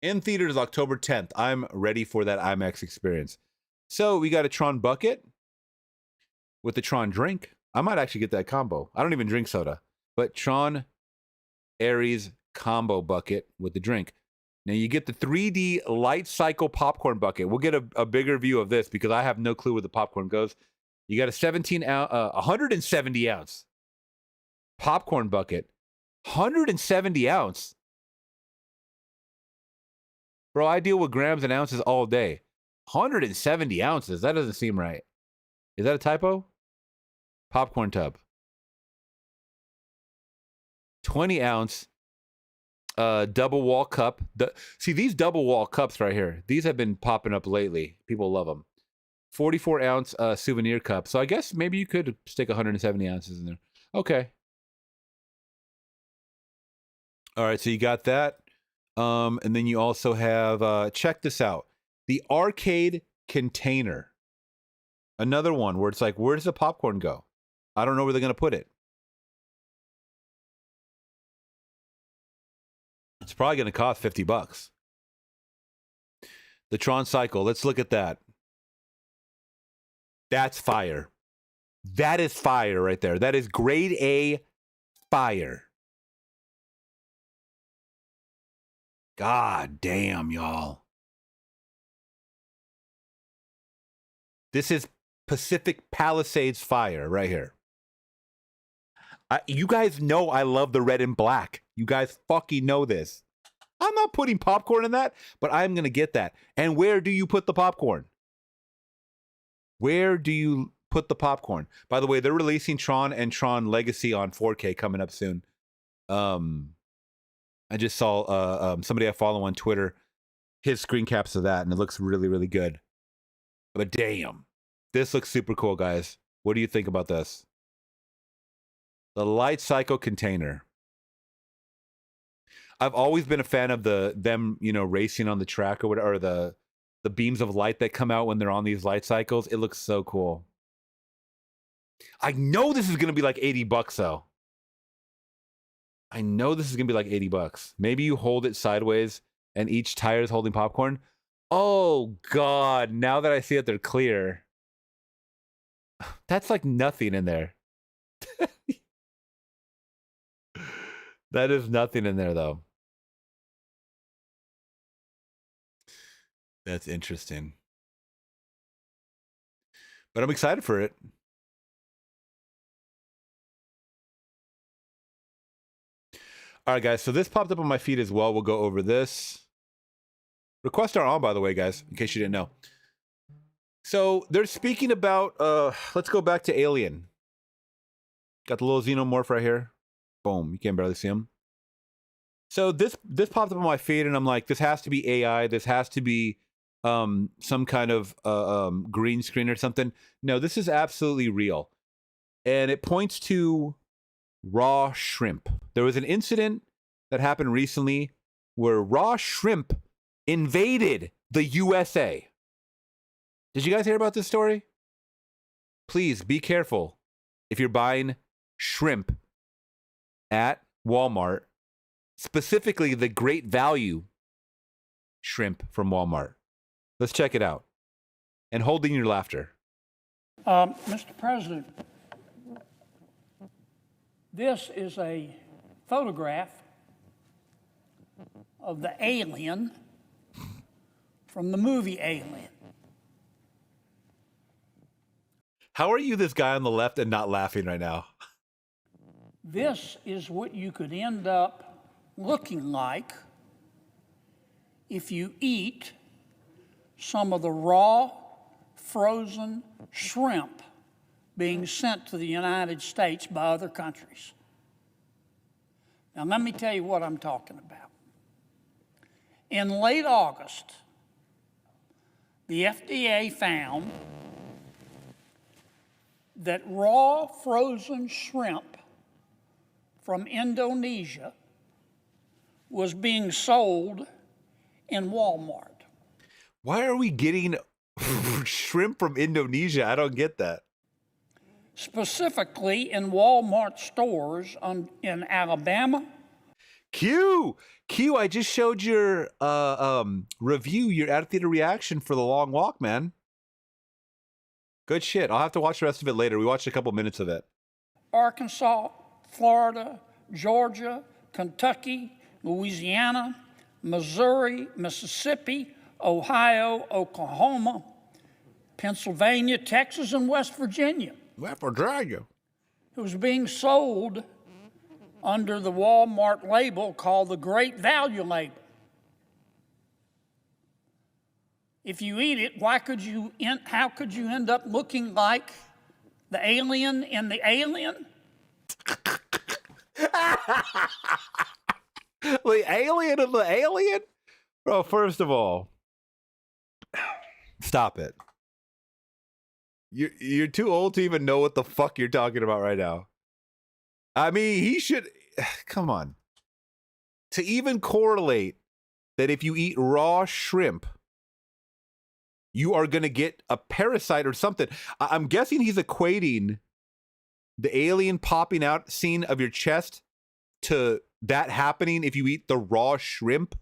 Speaker 1: In theaters October 10th. I'm ready for that IMAX experience. So we got a Tron bucket with the Tron drink. I might actually get that combo. I don't even drink soda. But Tron Ares combo bucket with the drink. Now you get the 3D light cycle popcorn bucket. We'll get a bigger view of this because I have no clue where the popcorn goes. You got a 170 ounce popcorn bucket. 170 ounce. Bro, I deal with grams and ounces all day. 170 ounces. That doesn't seem right. Is that a typo? Popcorn tub. 20 ounce double wall cup. See, these double wall cups right here, these have been popping up lately. People love them. 44 ounce souvenir cup. So I guess maybe you could stick 170 ounces in there. Okay. All right, so you got that. And then you also have, check this out. The arcade container. Another one where it's like, where does the popcorn go? I don't know where they're going to put it. It's probably going to cost $50. The Tron Cycle. Let's look at that. That's fire. That is fire right there. That is grade A fire. God damn, y'all. This is Pacific Palisades fire right here. You guys know I love the red and black. You guys fucking know this. I'm not putting popcorn in that, but I'm going to get that. And where do you put the popcorn? Where do you put the popcorn? By the way, they're releasing Tron and Tron Legacy on 4K coming up soon. I just saw somebody I follow on Twitter, his screen caps of that, and it looks really, really good. But damn, this looks super cool, guys. What do you think about this? The light cycle container. I've always been a fan of them, racing on the track or whatever, or the beams of light that come out when they're on these light cycles. It looks so cool. I know this is going to be like $80 though. I know this is going to be like $80. Maybe you hold it sideways and each tire is holding popcorn. Oh God, now that I see it, they're clear. That's like nothing in there. That is nothing in there, though. That's interesting. But I'm excited for it. All right, guys. So this popped up on my feed as well. We'll go over this. Requests are on, by the way, guys, in case you didn't know. So they're speaking about, let's go back to Alien. Got the little Xenomorph right here. Boom. You can barely see him. So this popped up on my feed, and I'm like, this has to be AI. This has to be some kind of green screen or something. No, this is absolutely real. And it points to raw shrimp. There was an incident that happened recently where raw shrimp invaded the USA. Did you guys hear about this story? Please be careful if you're buying shrimp at Walmart, specifically the great value shrimp from Walmart. Let's check it out. And holding your laughter.
Speaker 9: Mr. President, this is a photograph of the alien from the movie Alien.
Speaker 1: How are you this guy on the left and not laughing right now?
Speaker 9: This is what you could end up looking like if you eat some of the raw, frozen shrimp being sent to the United States by other countries. Now, let me tell you what I'm talking about. In late August, the FDA found that raw frozen shrimp from Indonesia was being sold in Walmart.
Speaker 1: Why are we getting shrimp from Indonesia? I don't get that.
Speaker 9: Specifically in Walmart stores in Alabama.
Speaker 1: Q, I just showed your review, your out-of-theater reaction for The Long Walk, man. Good shit. I'll have to watch the rest of it later. We watched a couple minutes of it.
Speaker 9: Arkansas, Florida, Georgia, Kentucky, Louisiana, Missouri, Mississippi, Ohio, Oklahoma, Pennsylvania, Texas, and West Virginia.
Speaker 1: West Virginia.
Speaker 9: It was being sold under the Walmart label called the Great Value label. If you eat it, how could you end up looking like the alien in the Alien?
Speaker 1: The alien of the alien? Bro, first of all, stop it. You're too old to even know what the fuck you're talking about right now. I mean, he should... Come on. To even correlate that if you eat raw shrimp, you are going to get a parasite or something. I'm guessing he's equating the alien popping out scene of your chest to that happening if you eat the raw shrimp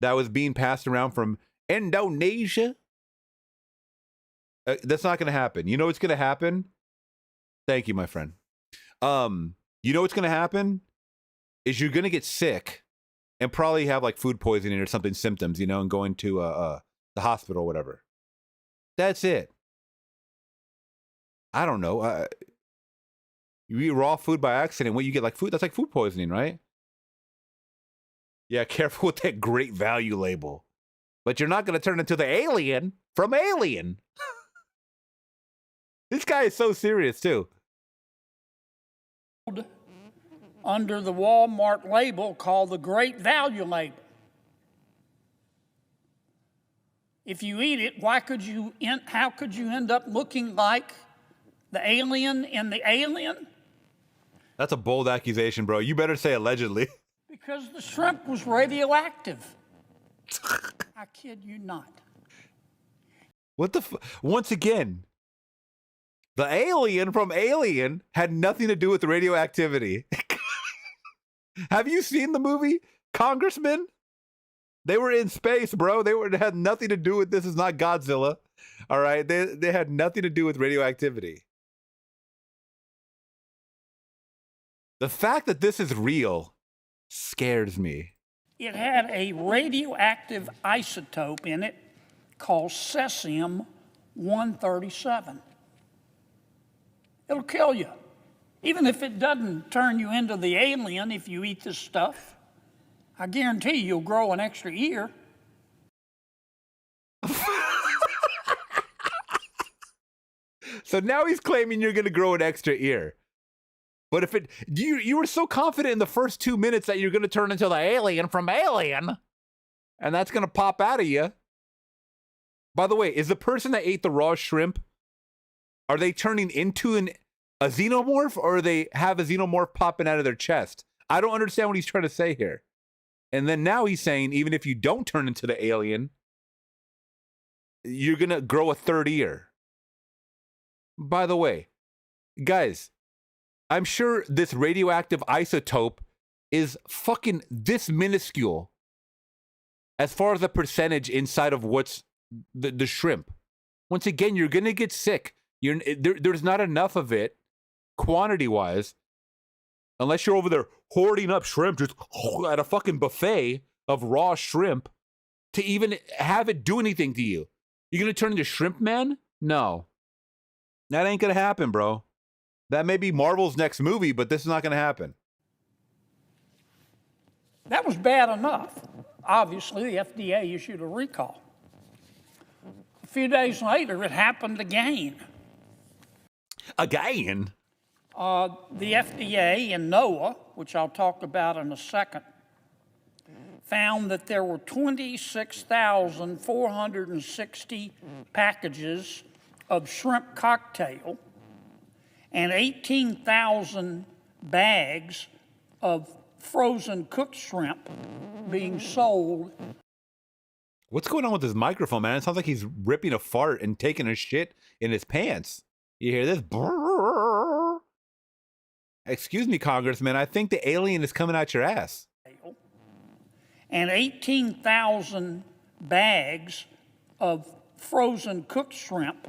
Speaker 1: that was being passed around from Indonesia. That's not going to happen. You know what's going to happen? Thank you, my friend. You know what's going to happen is you're going to get sick and probably have like food poisoning or something symptoms, you know, and going to the hospital or whatever. That's it. I don't know. You eat raw food by accident. What you get like food? That's like food poisoning, right? Yeah, careful with that great value label. But you're not going to turn into the alien from Alien. This guy is so serious, too.
Speaker 9: Under the Walmart label called the Great Value label. If you eat it, how could you end up looking like the alien in the Alien?
Speaker 1: That's a bold accusation, bro. You better say allegedly.
Speaker 9: Because the shrimp was radioactive. I kid you not.
Speaker 1: What the once again, the alien from Alien had nothing to do with the radioactivity. Have you seen the movie Congressman? They were in space, bro. They had nothing to do with this. Is not Godzilla. All right. They had nothing to do with radioactivity. The fact that this is real scares me.
Speaker 9: It had a radioactive isotope in it called cesium-137. It'll kill you. Even if it doesn't turn you into the alien if you eat this stuff, I guarantee you'll grow an extra ear.
Speaker 1: So now he's claiming you're going to grow an extra ear. But if you were so confident in the first 2 minutes that you're going to turn into the alien from Alien, and that's going to pop out of you. By the way, is the person that ate the raw shrimp, are they turning into a xenomorph, or they have a xenomorph popping out of their chest? I don't understand what he's trying to say here. And then now he's saying, even if you don't turn into the alien, you're going to grow a third ear. By the way, guys, I'm sure this radioactive isotope is fucking this minuscule as far as the percentage inside of what's the shrimp. Once again, you're going to get sick. There's not enough of it, quantity-wise, unless you're over there hoarding up shrimp just at a fucking buffet of raw shrimp to even have it do anything to you. You're going to turn into Shrimp Man? No. That ain't going to happen, bro. That may be Marvel's next movie, but this is not going to happen.
Speaker 9: That was bad enough. Obviously, the FDA issued a recall. A few days later, it happened again.
Speaker 1: Again?
Speaker 9: The FDA and NOAA, which I'll talk about in a second, found that there were 26,460 packages of shrimp cocktail and 18,000 bags of frozen cooked shrimp being sold.
Speaker 1: What's going on with this microphone, man? It sounds like he's ripping a fart and taking a shit in his pants. You hear this? Brrr. Excuse me, Congressman. I think the alien is coming out your ass.
Speaker 9: And 18,000 bags of frozen cooked shrimp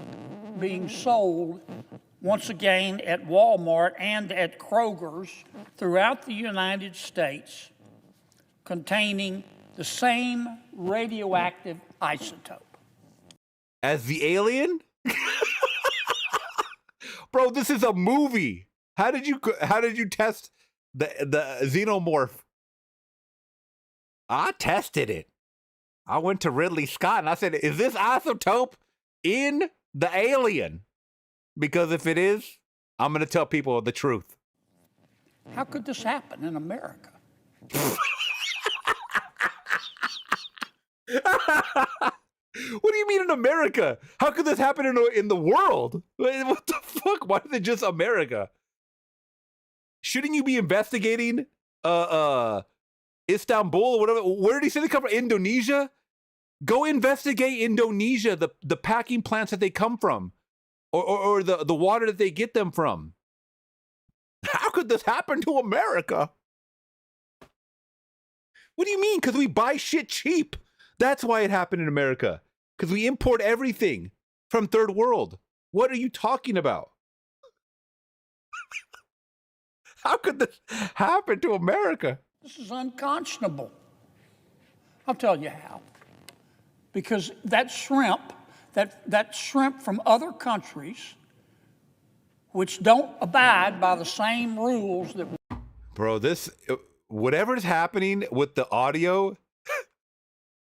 Speaker 9: being sold once again at Walmart and at Kroger's throughout the United States, containing the same radioactive isotope.
Speaker 1: As the alien? Bro, this is a movie. How did you test the Xenomorph? I tested it. I went to Ridley Scott and I said, is this isotope in the alien? Because if it is, I'm going to tell people the truth.
Speaker 9: How could this happen in America?
Speaker 1: What do you mean in America? How could this happen in the world? What the fuck? Why is it just America? Shouldn't you be investigating Istanbul or whatever? Where did he say they come from? Indonesia? Go investigate Indonesia, the packing plants that they come from, or the water that they get them from. How could this happen to America? What do you mean? Because we buy shit cheap. That's why it happened in America. Because we import everything from third world. What are you talking about? How could this happen to America?
Speaker 9: This is unconscionable. I'll tell you how. Because that shrimp from other countries, which don't abide by the same rules that...
Speaker 1: Bro, whatever is happening with the audio,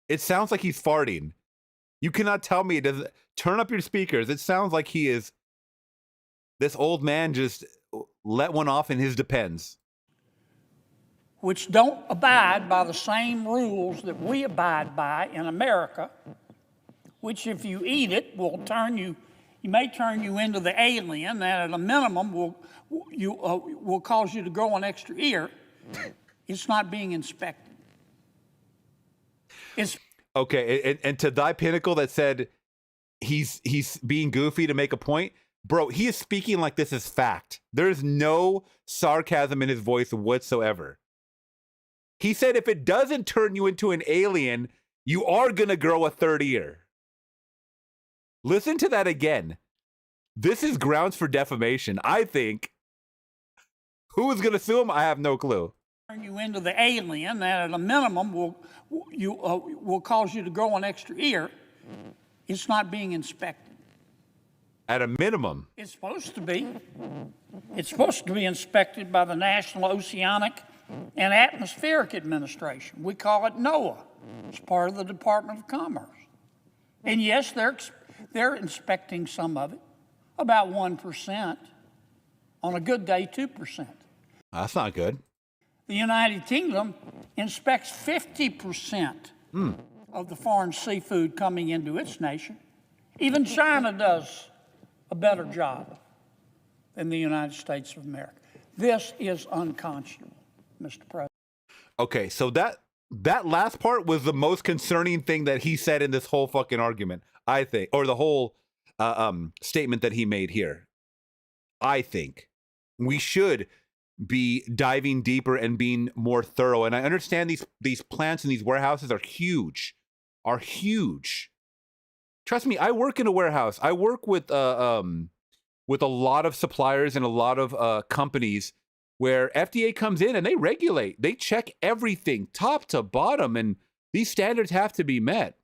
Speaker 1: it sounds like he's farting. You cannot tell me it doesn't. Turn up your speakers. It sounds like he is... This old man just let one off in his Depends.
Speaker 9: Which don't abide by the same rules that we abide by in America, which if you eat it will may turn you into the alien, that at a minimum will cause you to grow an extra ear. It's not being inspected. It's
Speaker 1: okay, and to thy pinnacle that said he's being goofy to make a point, bro, he is speaking like this is fact. There is no sarcasm in his voice whatsoever. He said if it doesn't turn you into an alien, you are going to grow a third ear. Listen to that again. This is grounds for defamation, I think. Who is going to sue him? I have no clue.
Speaker 9: Turn you into the alien, that at a minimum will cause you to grow an extra ear. It's not being inspected.
Speaker 1: At a minimum.
Speaker 9: It's supposed to be. It's supposed to be inspected by the National Oceanic and Atmospheric Administration. We call it NOAA. It's part of the Department of Commerce. And yes, they're inspecting some of it, about 1%. On a good day, 2%.
Speaker 1: That's not good.
Speaker 9: The United Kingdom inspects 50% of the foreign seafood coming into its nation. Even China does a better job than the United States of America. This is unconscionable. Mr. President.
Speaker 1: Okay, so that last part was the most concerning thing that he said in this whole fucking argument, I think, or the whole statement that he made here. I think we should be diving deeper and being more thorough. And I understand these plants and these warehouses are huge. Trust me, I work in a warehouse. I work with a lot of suppliers and a lot of companies where FDA comes in and they regulate. They check everything top to bottom, and these standards have to be met.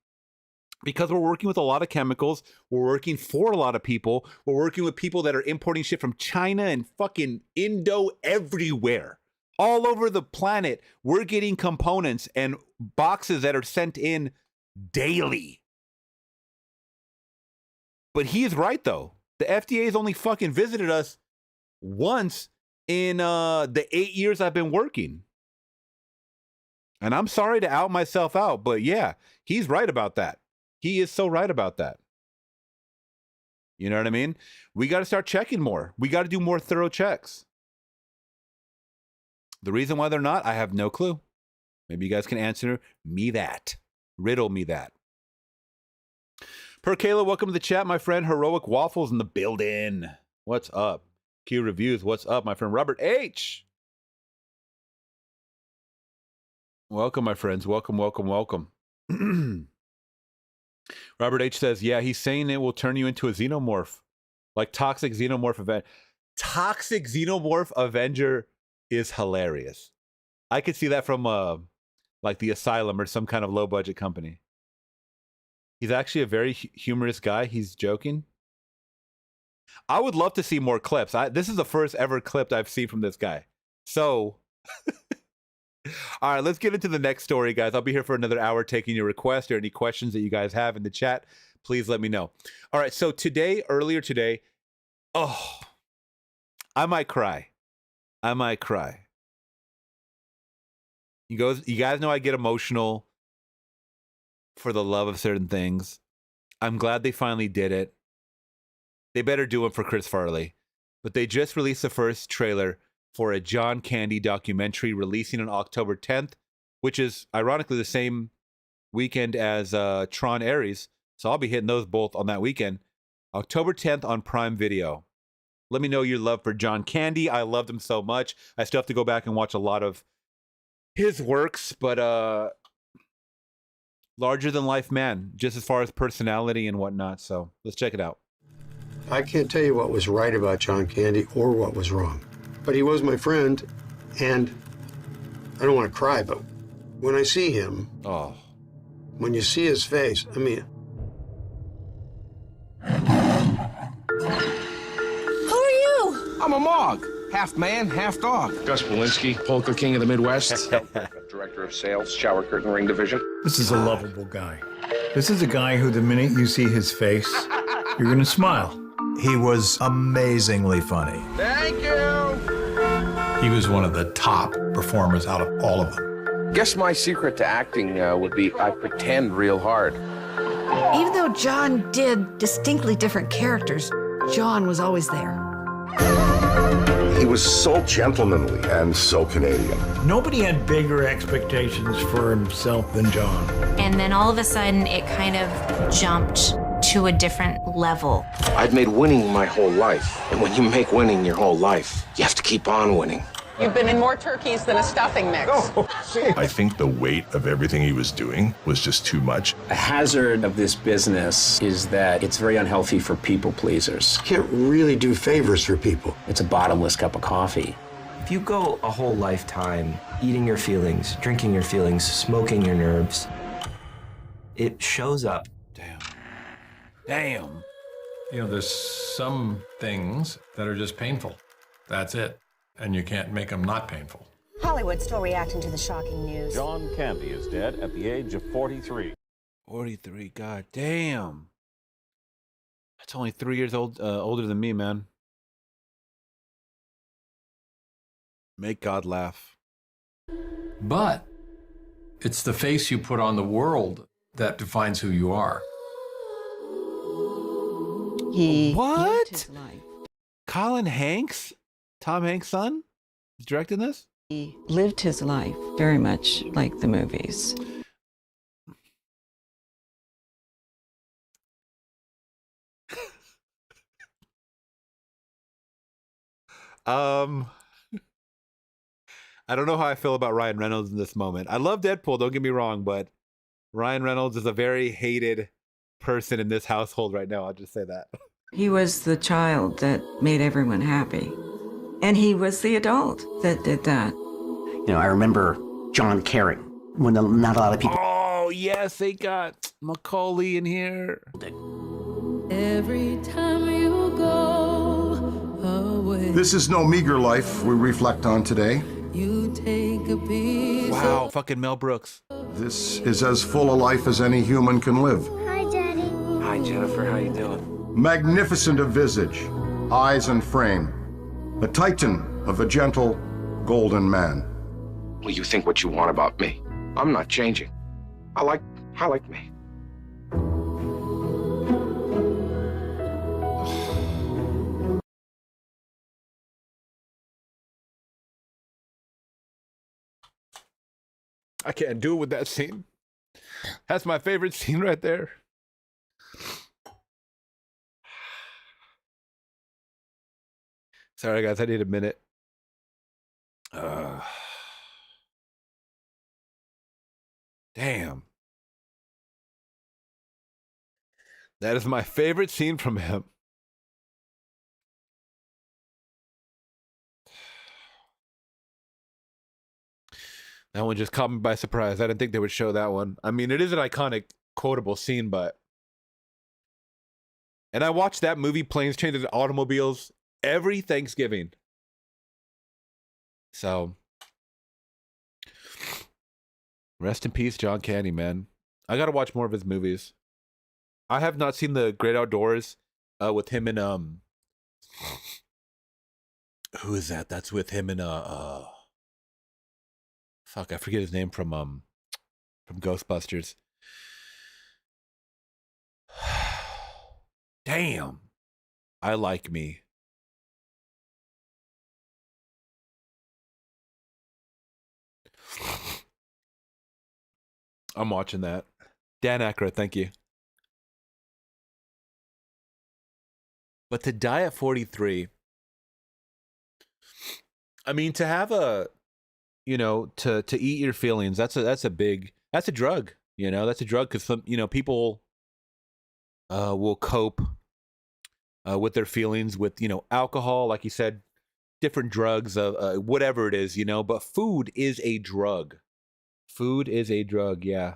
Speaker 1: Because we're working with a lot of chemicals, we're working for a lot of people, we're working with people that are importing shit from China and fucking Indo everywhere. All over the planet, we're getting components and boxes that are sent in daily. But he is right, though. The FDA has only fucking visited us once in the 8 years I've been working. And I'm sorry to out myself out, but yeah, he's right about that. He is so right about that. You know what I mean? We got to start checking more. We got to do more thorough checks. The reason why they're not, I have no clue. Maybe you guys can answer me that. Riddle me that. Per Kayla, welcome to the chat, my friend. Heroic Waffles in the building. What's up? Q Reviews, what's up, my friend? Robert H. Welcome, my friends. Welcome. Robert H says, yeah, he's saying it will turn you into a xenomorph. Like Toxic Xenomorph Avenger. Toxic Xenomorph Avenger is hilarious. I could see that from like the Asylum or some kind of low budget company. He's actually a very humorous guy. He's joking. I would love to see more clips. This is the first ever clip I've seen from this guy. So, all right, let's get into the next story, guys. I'll be here for another hour taking your requests or any questions that you guys have in the chat. Please let me know. All right, so earlier today, oh, I might cry. You guys know I get emotional for the love of certain things. I'm glad they finally did it. They better do it for Chris Farley. But they just released the first trailer for a John Candy documentary releasing on October 10th, which is ironically the same weekend as Tron Ares. So I'll be hitting those both on that weekend. October 10th on Prime Video. Let me know your love for John Candy. I loved him so much. I still have to go back and watch a lot of his works, but larger than life man, just as far as personality and whatnot. So let's check it out.
Speaker 10: I can't tell you what was right about John Candy or what was wrong. But he was my friend, and I don't want to cry, but when I see him, when you see his face, I mean...
Speaker 11: Who are you? I'm a Mog. Half man, half dog.
Speaker 12: Gus Polinski, Polka King of the Midwest. Director of Sales, Shower Curtain Ring Division.
Speaker 13: This is a lovable guy. This is a guy who, the minute you see his face, you're going to smile.
Speaker 14: He was amazingly funny.
Speaker 11: Thank you.
Speaker 14: He was one of the top performers out of all of them.
Speaker 12: Guess my secret to acting would be I pretend real hard.
Speaker 15: Even though John did distinctly different characters, John was always there.
Speaker 16: He was so gentlemanly and so Canadian.
Speaker 13: Nobody had bigger expectations for himself than John.
Speaker 17: And then all of a sudden, it kind of jumped to a different level.
Speaker 12: I've made winning my whole life. And when you make winning your whole life, you have to keep on winning.
Speaker 18: You've been in more turkeys than a stuffing mix.
Speaker 19: I think the weight of everything he was doing was just too much.
Speaker 20: A hazard of this business is that it's very unhealthy for people pleasers.
Speaker 10: You can't really do favors for people.
Speaker 20: It's a bottomless cup of coffee.
Speaker 21: If you go a whole lifetime eating your feelings, drinking your feelings, smoking your nerves, it shows up.
Speaker 1: Damn.
Speaker 14: You know, there's some things that are just painful. That's it. And you can't make them not painful.
Speaker 22: Hollywood still reacting to the shocking news.
Speaker 23: John Candy is dead at the age of 43.
Speaker 1: 43, god damn. That's only 3 years older than me, man. Make God laugh.
Speaker 14: But it's the face you put on the world that defines who you are.
Speaker 1: What? Colin Hanks? Tom Hanks' son is directing this?
Speaker 2: He lived his life very much like the movies.
Speaker 1: I don't know how I feel about Ryan Reynolds in this moment. I love Deadpool, don't get me wrong, but Ryan Reynolds is a very hated person in this household right now. I'll just say that.
Speaker 2: He was the child that made everyone happy. And he was the adult that did that.
Speaker 3: You know, I remember John caring when not a lot of people.
Speaker 1: Oh, yes, they got Macaulay in here.
Speaker 4: Every time you go away,
Speaker 16: This is no meager life we reflect on today.
Speaker 4: you take a piece.
Speaker 1: Wow, fucking Mel Brooks.
Speaker 16: This is as full a life as any human can live.
Speaker 21: Hi, Daddy. Hi, Jennifer. How you doing?
Speaker 16: Magnificent of visage, eyes and frame. A titan of a gentle, golden man.
Speaker 12: Well, you think what you want about me. I'm not changing. I like me.
Speaker 1: I can't do it with that scene. That's my favorite scene right there. Sorry, guys. I need a minute. Damn. That is my favorite scene from him. That one just caught me by surprise. I didn't think they would show that one. I mean, it is an iconic, quotable scene, but... And I watched that movie, Planes, Trains, and Automobiles, every Thanksgiving. So... Rest in peace, John Candy, man. I gotta watch more of his movies. I have not seen The Great Outdoors with him and... Who is that? That's with him and... Fuck, I forget his name from Ghostbusters. Damn. I Like Me. I'm watching that. Dan Aykroyd, thank you. But to die at 43, I mean, to have a, you know, to eat your feelings, that's a drug, you know, that's a drug because some, you know, people will cope with their feelings with, you know, alcohol, like you said, different drugs, whatever it is, you know, but food is a drug. Food is a drug, yeah.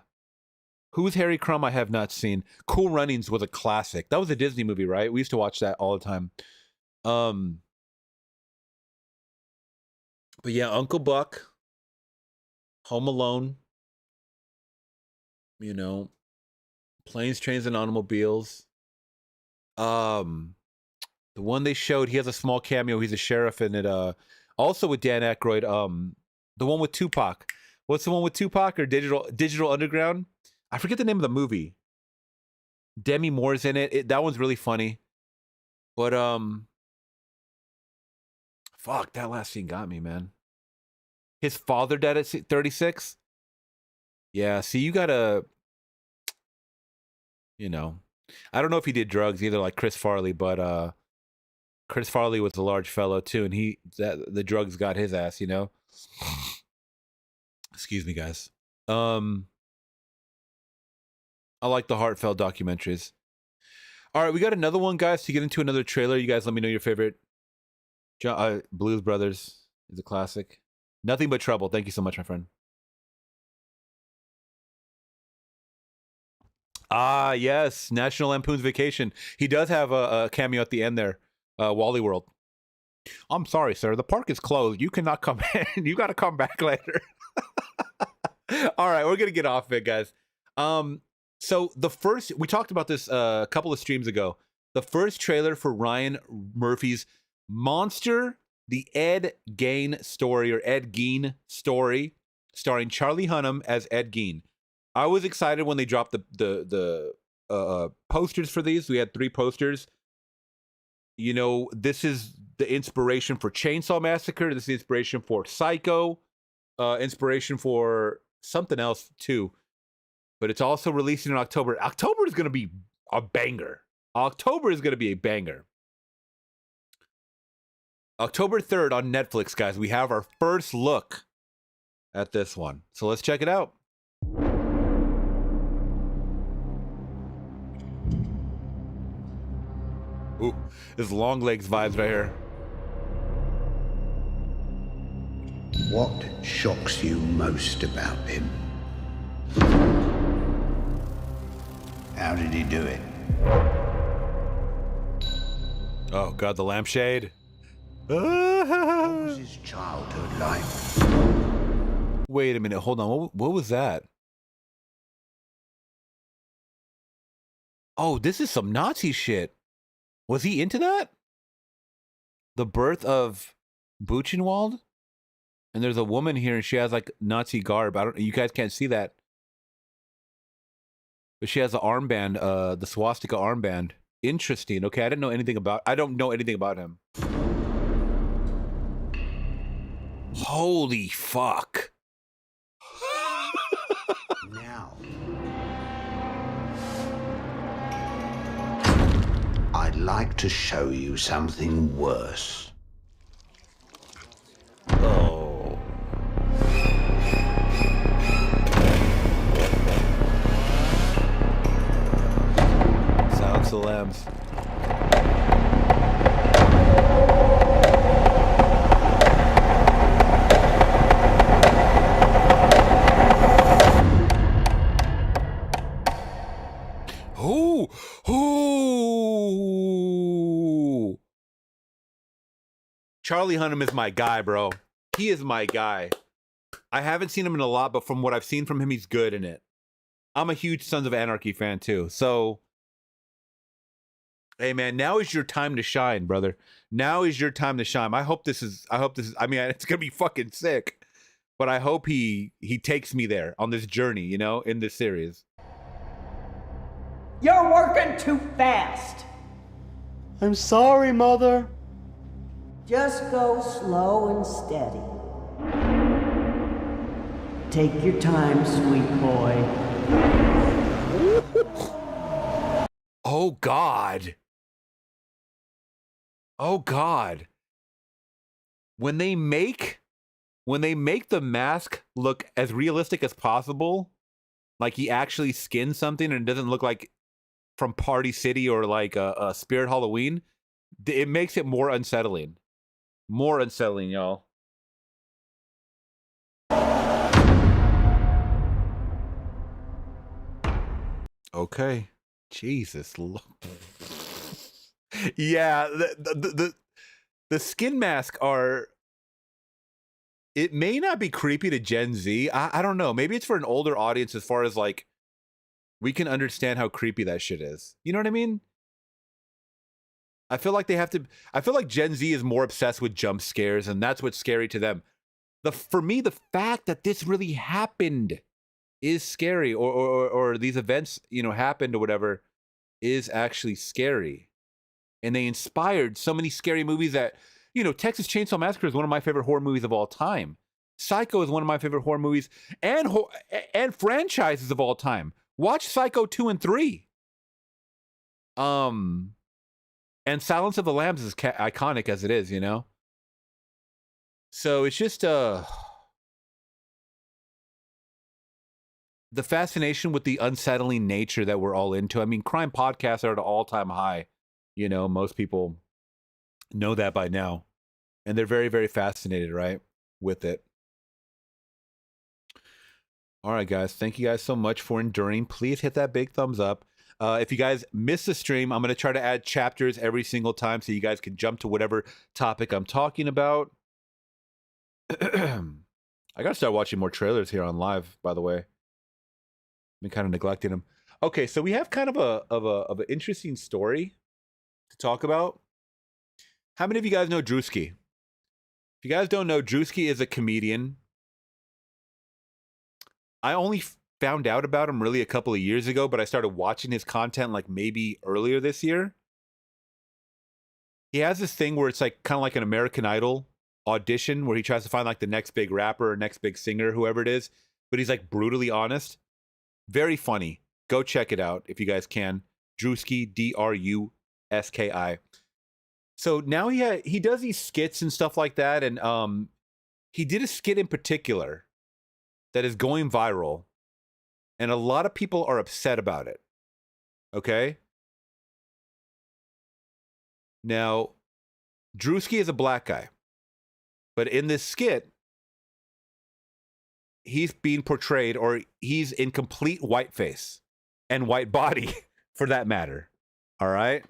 Speaker 1: Who's Harry Crumb? I have not seen. Cool Runnings was a classic. That was a Disney movie, right? We used to watch that all the time. But yeah, Uncle Buck, Home Alone, you know, Planes, Trains, and Automobiles. The one they showed, he has a small cameo. He's a sheriff in it. Also with Dan Aykroyd. The one with Tupac. What's the one with Tupac or Digital Underground? I forget the name of the movie. Demi Moore's in it. That one's really funny. But fuck, that last scene got me, man. His father died at 36. Yeah, see, you gotta, you know, I don't know if he did drugs either, like Chris Farley, but Chris Farley was a large fellow too, and the drugs got his ass, you know. Excuse me, guys. I like the heartfelt documentaries. All right, we got another one, guys, to get into another trailer. You guys let me know your favorite. Blues Brothers is a classic. Nothing But Trouble. Thank you so much, my friend. Ah, yes. National Lampoon's Vacation. He does have a cameo at the end there. Wally World. I'm sorry, sir. The park is closed. You cannot come in. You got to come back later. All right, we're going to get off it, guys. So the first, we talked about this a couple of streams ago. The first trailer for Ryan Murphy's Monster, the Ed Gein story, or Ed Gein story, starring Charlie Hunnam as Ed Gein. I was excited when they dropped the posters for these. We had 3 posters. You know, this is the inspiration for Chainsaw Massacre. This is the inspiration for Psycho. Inspiration for something else too. But it's also releasing in October. October is going to be a banger. October is going to be a banger. October 3rd on Netflix, guys. We have our first look at this one. So let's check it out. Ooh, this long legs vibes right here.
Speaker 5: What shocks you most about him? How did he do it?
Speaker 1: Oh, God, the lampshade.
Speaker 5: What was his childhood like?
Speaker 1: Wait a minute. Hold on. What was that? Oh, this is some Nazi shit. Was he into that? The birth of Buchenwald? And there's a woman here and she has like Nazi garb. You guys can't see that. But she has the armband, the swastika armband. Interesting. Okay, I don't know anything about him. Holy fuck.
Speaker 5: Now, I'd like to show you something worse.
Speaker 1: Oh. Silence the Lambs. Ooh. Charlie Hunnam is my guy, bro. He is my guy. I haven't seen him in a lot, but from what I've seen from him, he's good in it. I'm a huge Sons of Anarchy fan too. So, hey man, now is your time to shine, brother. Now is your time to shine. I hope this is, I mean, it's gonna be fucking sick, but I hope he takes me there on this journey, you know, in this series.
Speaker 6: You're working too fast.
Speaker 7: I'm sorry, Mother.
Speaker 6: Just go slow and steady. Take your time, sweet boy.
Speaker 1: Oh, God. Oh, God. When they make the mask look as realistic as possible, like he actually skinned something and it doesn't look like from Party City or like a Spirit Halloween, it makes it more unsettling. More unsettling, y'all. Okay. Jesus. Yeah, the skin masks are... It may not be creepy to Gen Z. I don't know. Maybe it's for an older audience as far as like, we can understand how creepy that shit is. You know what I mean? I feel like I feel like Gen Z is more obsessed with jump scares, and that's what's scary to them. For me, the fact that this really happened is scary, or these events, you know, happened or whatever, is actually scary. And they inspired so many scary movies that, you know, Texas Chainsaw Massacre is one of my favorite horror movies of all time. Psycho is one of my favorite horror movies and franchises of all time. Watch Psycho 2 and 3. And Silence of the Lambs is iconic as it is, you know? So it's just the fascination with the unsettling nature that we're all into. I mean, crime podcasts are at an all-time high. You know, most people know that by now. And they're very, very fascinated, right, with it. All right, guys. Thank you guys so much for enduring. Please hit that big thumbs up. If you guys miss the stream, I'm going to try to add chapters every single time so you guys can jump to whatever topic I'm talking about. I got to start watching more trailers here on live, by the way. I've been kind of neglecting them. Okay, so we have kind of an interesting story to talk about. How many of you guys know Druski? If you guys don't know, Druski is a comedian. I only found out about him really a couple of years ago, but I started watching his content like maybe earlier this year. he has this thing where it's like kind of like an American Idol audition where he tries to find like the next big rapper or next big singer, whoever it is, but he's like brutally honest. Very funny. Go check it out if you guys can. Druski, Druski. So now he does these skits and stuff like that, and he did a skit in particular that is going viral, and a lot of people are upset about it. Okay? Now, Druski is a black guy, but in this skit, he's being portrayed, or he's in complete whiteface and white body, for that matter. All right?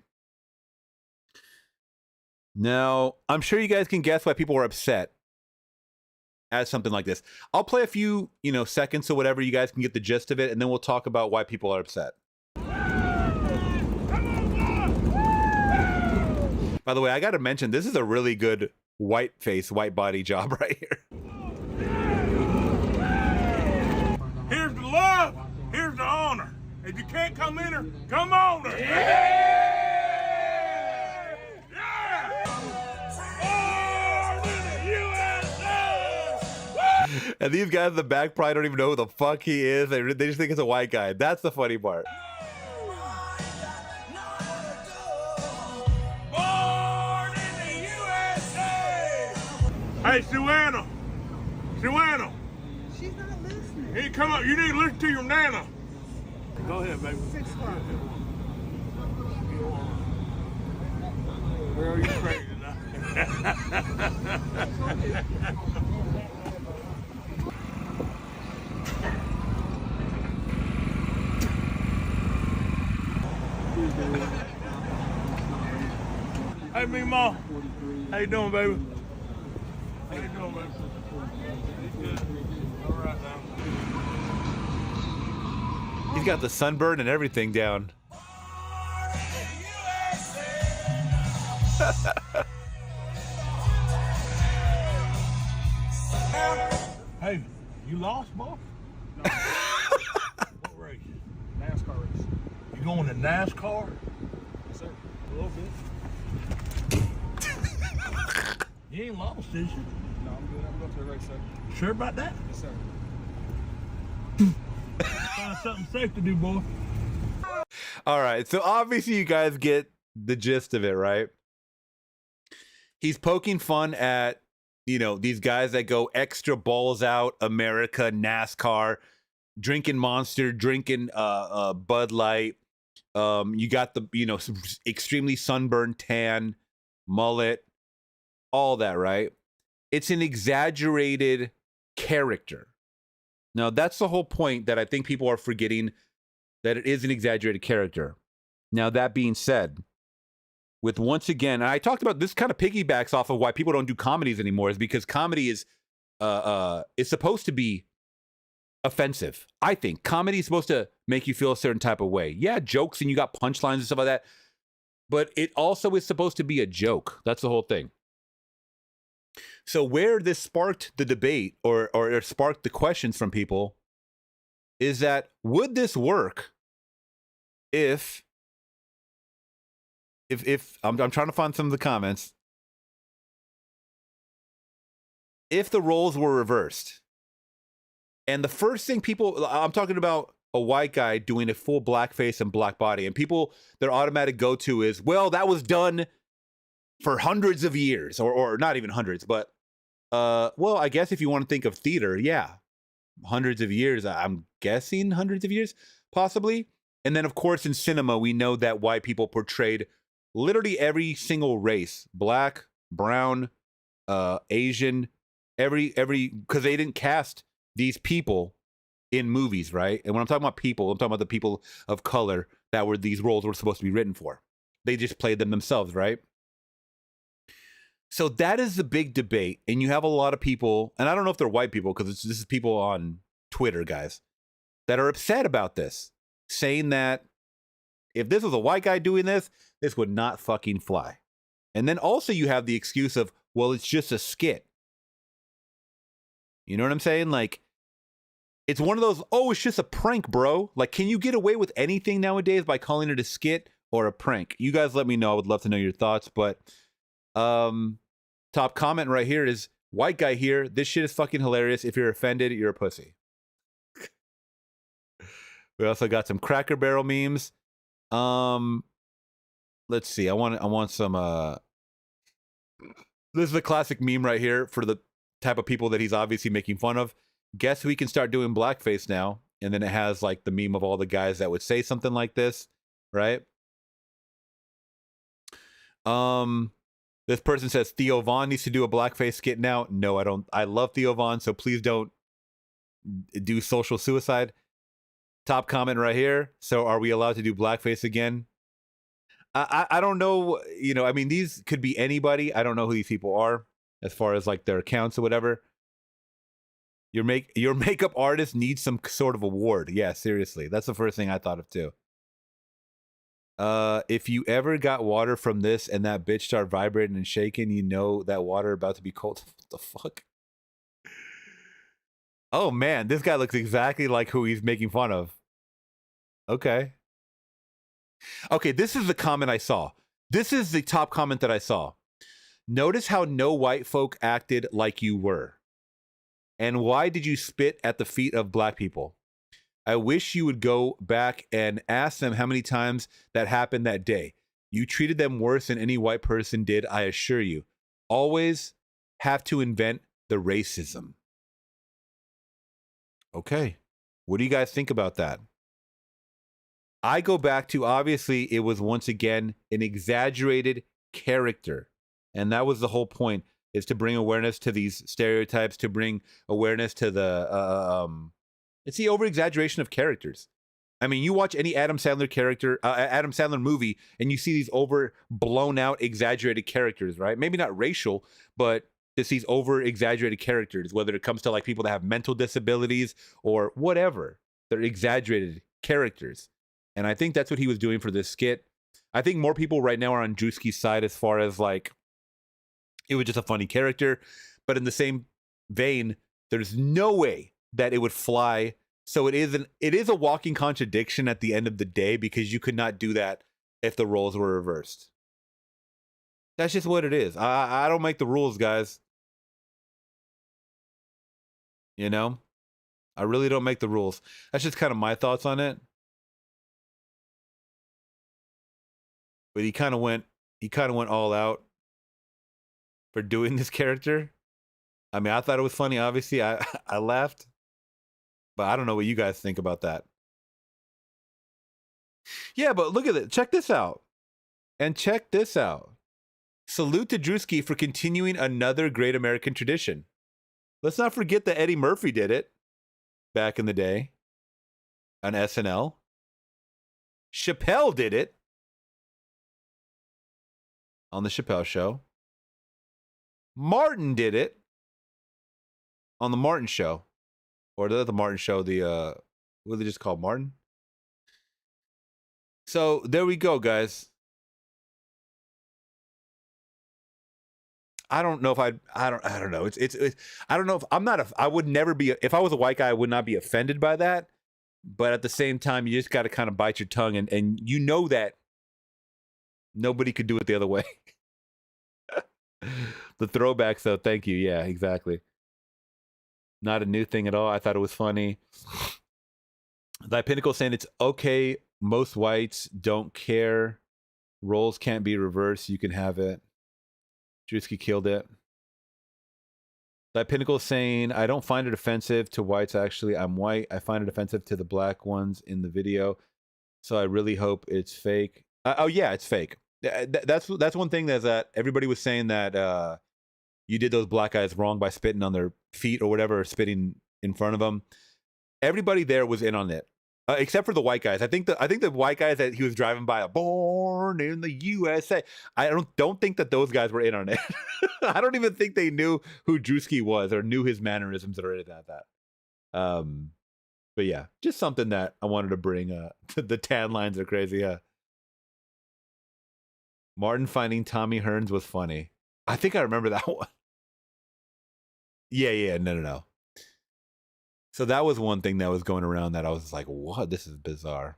Speaker 1: Now, I'm sure you guys can guess why people are upset at something like this. I'll play a few, seconds or whatever. You guys can get the gist of it, and then we'll talk about why people are upset. By the way, I got to mention, this is a really good white face, white body job right here.
Speaker 8: Here's the love. Here's the honor. If you can't come in her, come on her. Yeah!
Speaker 1: And these guys in the back probably don't even know who the fuck he is. They just think it's a white guy. That's the funny part.
Speaker 8: Born in the USA. Hey, Suanna. Suanna. She's not listening. Hey, come up. You need to listen to your nana. Go ahead, baby. 6 o'clock. Girl, you crazy now. Hey, me Ma. How you doing, baby? How you doing, baby? Good. All right now.
Speaker 1: He's got the sunburn and everything down.
Speaker 8: Hey, you lost, boy? No. What race? NASCAR race. You going to NASCAR? Yes, sir. A little bit. You ain't lost, is you? No, I'm good. I'm going to the race, sir. Sure about that? Yes, sir. Find something safe to do, boy.
Speaker 1: All right, so obviously you guys get the gist of it, right? He's poking fun at, these guys that go extra balls out, America, NASCAR, drinking Monster, drinking Bud Light. You got the, some extremely sunburned tan, mullet, all that, right? It's an exaggerated character. Now, that's the whole point that I think people are forgetting, that it is an exaggerated character. Now, that being said, with once again, and I talked about this, kind of piggybacks off of why people don't do comedies anymore, is because comedy is supposed to be offensive. I think comedy is supposed to make you feel a certain type of way. Yeah, jokes and you got punchlines and stuff like that, but it also is supposed to be a joke. That's the whole thing. So where this sparked the debate or sparked the questions from people is that, would this work if I'm trying to find some of the comments, if the roles were reversed? And the first thing I'm talking about a white guy doing a full blackface and black body, and people, their automatic go-to is, well, that was done for hundreds of years, or not even hundreds, but well, I guess if you want to think of theater, yeah, hundreds of years. I'm guessing hundreds of years, possibly. And then, of course, in cinema, we know that white people portrayed literally every single race: black, brown, Asian, every because they didn't cast these people in movies, right? And when I'm talking about people, I'm talking about the people of color that were these roles were supposed to be written for. They just played them themselves, right? So that is the big debate. And you have a lot of people, and I don't know if they're white people, because this is people on Twitter, guys, that are upset about this, saying that if this was a white guy doing this, this would not fucking fly. And then also you have the excuse of, well, it's just a skit. You know what I'm saying? Like, it's one of those, oh, it's just a prank, bro. Like, can you get away with anything nowadays by calling it a skit or a prank? You guys let me know. I would love to know your thoughts. But Top comment right here is, white guy here. This shit is fucking hilarious. If you're offended, you're a pussy. We also got some Cracker Barrel memes. Let's see. I want some. This is a classic meme right here for the type of people that he's obviously making fun of. Guess we can start doing blackface now. And then it has like the meme of all the guys that would say something like this, right? This person says Theo Von needs to do a blackface skit now. No, I don't. I love Theo Von, so please don't do social suicide. Top comment right here. So are we allowed to do blackface again? I don't know. You know, I mean, these could be anybody. I don't know who these people are as far as like their accounts or whatever. Your makeup artist needs some sort of award. Yeah, seriously. That's the first thing I thought of too. If you ever got water from this and that bitch start vibrating and shaking, you know that water about to be cold. What the fuck? Oh man, this guy looks exactly like who he's making fun of. Okay. Okay, this is the comment I saw. This is the top comment that I saw. Notice how no white folk acted like you were. And why did you spit at the feet of black people? I wish you would go back and ask them how many times that happened that day. You treated them worse than any white person did, I assure you. Always have to invent the racism. Okay. What do you guys think about that? I go back to, obviously, it was once again an exaggerated character. And that was the whole point, is to bring awareness to these stereotypes, to bring awareness to the, it's the over-exaggeration of characters. I mean, you watch any Adam Sandler character, Adam Sandler movie, and you see these over, blown out, exaggerated characters, right? Maybe not racial, but just these over-exaggerated characters, whether it comes to like people that have mental disabilities or whatever. They're exaggerated characters. And I think that's what he was doing for this skit. I think more people right now are on Druski's side as far as like, it was just a funny character. But in the same vein, there's no way that it would fly. So it is a walking contradiction at the end of the day, because you could not do that if the roles were reversed. That's just what it is. I don't make the rules, guys. You know? I really don't make the rules. That's just kind of my thoughts on it. But he kind of went all out for doing this character. I mean, I thought it was funny. Obviously, I laughed. But I don't know what you guys think about that. Yeah, but look at it. Check this out. And check this out. Salute to Druski for continuing another great American tradition. Let's not forget that Eddie Murphy did it back in the day on SNL. Chappelle did it on the Chappelle Show. Martin did it on the Martin Show. Or the Martin Show, what do they just call Martin? So there we go, guys. I don't know if I don't know. It's I don't know if I would never be, if I was a white guy, I would not be offended by that. But at the same time, you just got to kind of bite your tongue, and you know that nobody could do it the other way. The throwbacks, though, thank you. Yeah, exactly. Not a new thing at all. I thought it was funny. Thy Pinnacle saying it's okay. Most whites don't care. Roles can't be reversed. You can have it. Druski killed it. Thy Pinnacle saying, I don't find it offensive to whites, actually. I'm white. I find it offensive to the black ones in the video. So I really hope it's fake. Oh, yeah, it's fake. That's one thing that everybody was saying that you did those black guys wrong by spitting on their feet or whatever, or spitting in front of them. Everybody there was in on it, except for the white guys. I think the white guys that he was driving by, born in the USA. I don't think that those guys were in on it. I don't even think they knew who Druski was or knew his mannerisms or anything like that. But yeah, just something that I wanted to bring. The tan lines are crazy. Yeah. Martin finding Tommy Hearns was funny. I think I remember that one. Yeah, no. So that was one thing that was going around that I was like, what? This is bizarre.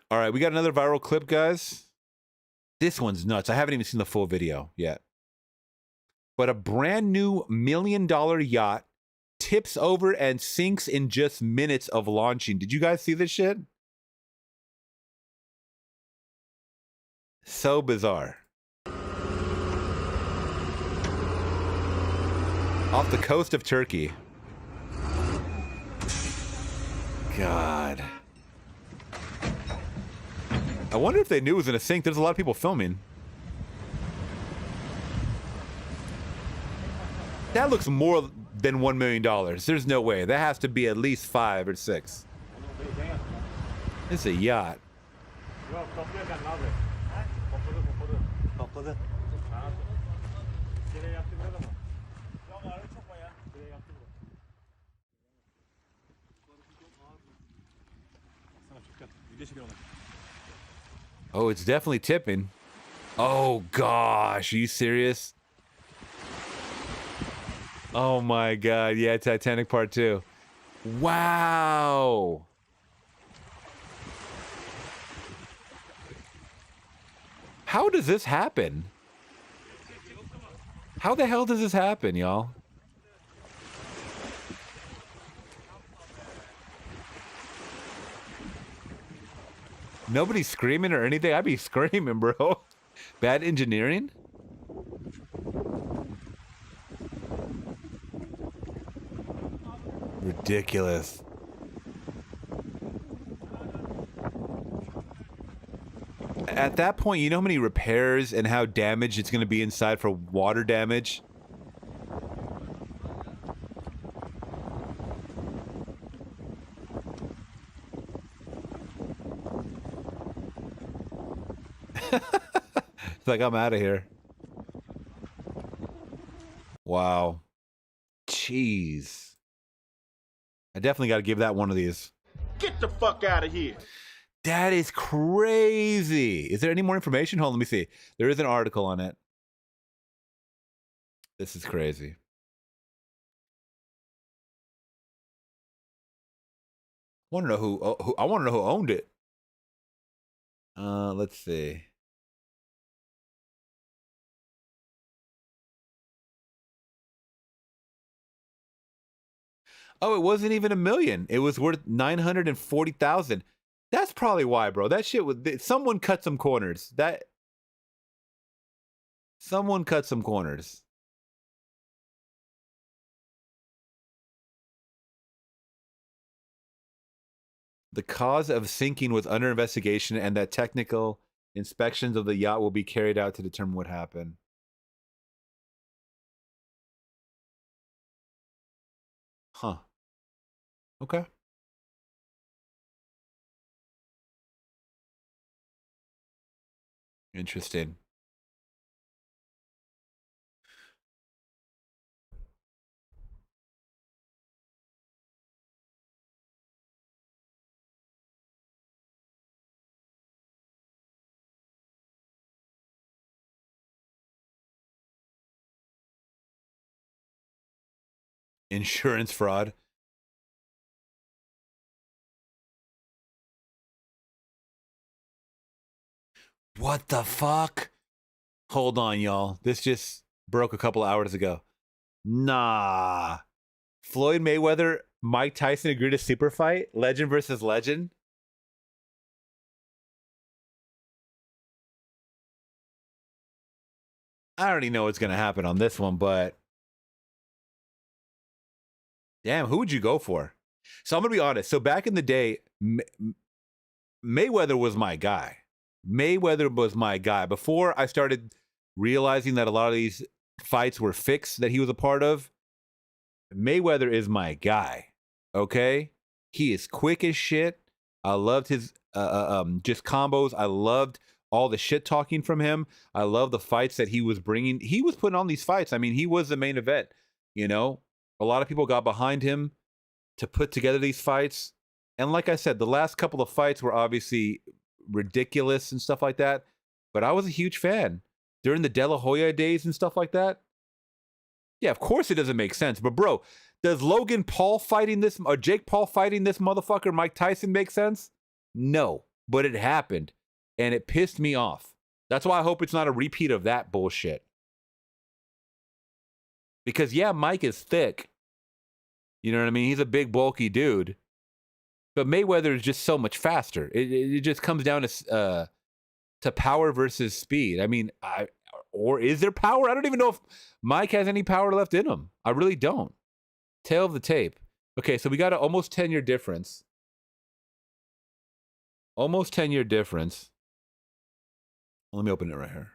Speaker 1: All right, we got another viral clip, guys. This one's nuts. I haven't even seen the full video yet. But a brand new $1 million yacht tips over and sinks in just minutes of launching. Did you guys see this shit? So bizarre. Off the coast of Turkey. God. I wonder if they knew it was going to sink. There's a lot of people filming. That looks more than $1 million. There's no way. That has to be at least 5 or 6. It's a yacht. Oh, it's definitely tipping. Oh, gosh. Are you serious? Oh, my God. Yeah, Titanic Part 2. Wow. How does this happen? How the hell does this happen, y'all? Nobody's screaming or anything? I'd be screaming, bro. Bad engineering? Ridiculous. At that point, you know how many repairs and how damaged it's going to be inside for water damage? It's like, I'm out of here. Wow. Jeez. I definitely got to give that one of these.
Speaker 8: Get the fuck out of here.
Speaker 1: That is crazy. Is there any more information? Hold on, let me see. There is an article on it. This is crazy. I want to know who owned it. Let's see. Oh, it wasn't even $1 million. It was worth $940,000. That's probably why, bro. That shit was. Someone cut some corners. Someone cut some corners. The cause of sinking was under investigation, and that technical inspections of the yacht will be carried out to determine what happened. Huh. Okay. Interesting. Insurance fraud. What the fuck? Hold on, y'all. This just broke a couple hours ago. Nah. Floyd Mayweather, Mike Tyson agreed to super fight? Legend versus legend? I already know what's going to happen on this one, but damn, who would you go for? So I'm going to be honest. So back in the day, Mayweather was my guy. Mayweather was my guy. Before I started realizing that a lot of these fights were fixed that he was a part of, Mayweather is my guy. Okay? He is quick as shit. I loved his just combos. I loved all the shit talking from him. I love the fights that he was bringing. He was putting on these fights. I mean, he was the main event, you know? A lot of people got behind him to put together these fights. And like I said, the last couple of fights were obviously ridiculous and stuff like that. But I was a huge fan. During the De La Hoya days and stuff like that. Yeah, of course it doesn't make sense. But bro, does Logan Paul fighting this, or Jake Paul fighting this motherfucker Mike Tyson make sense? No. but it happened, and it pissed me off. That's why I hope it's not a repeat of that bullshit. Because, yeah, Mike is thick. You know what I mean? He's a big, bulky dude. But Mayweather is just so much faster. It just comes down to power versus speed. I mean, or is there power? I don't even know if Mike has any power left in him. I really don't. Tail of the tape. Okay, so we got an almost 10-year difference. Almost 10-year difference. Let me open it right here.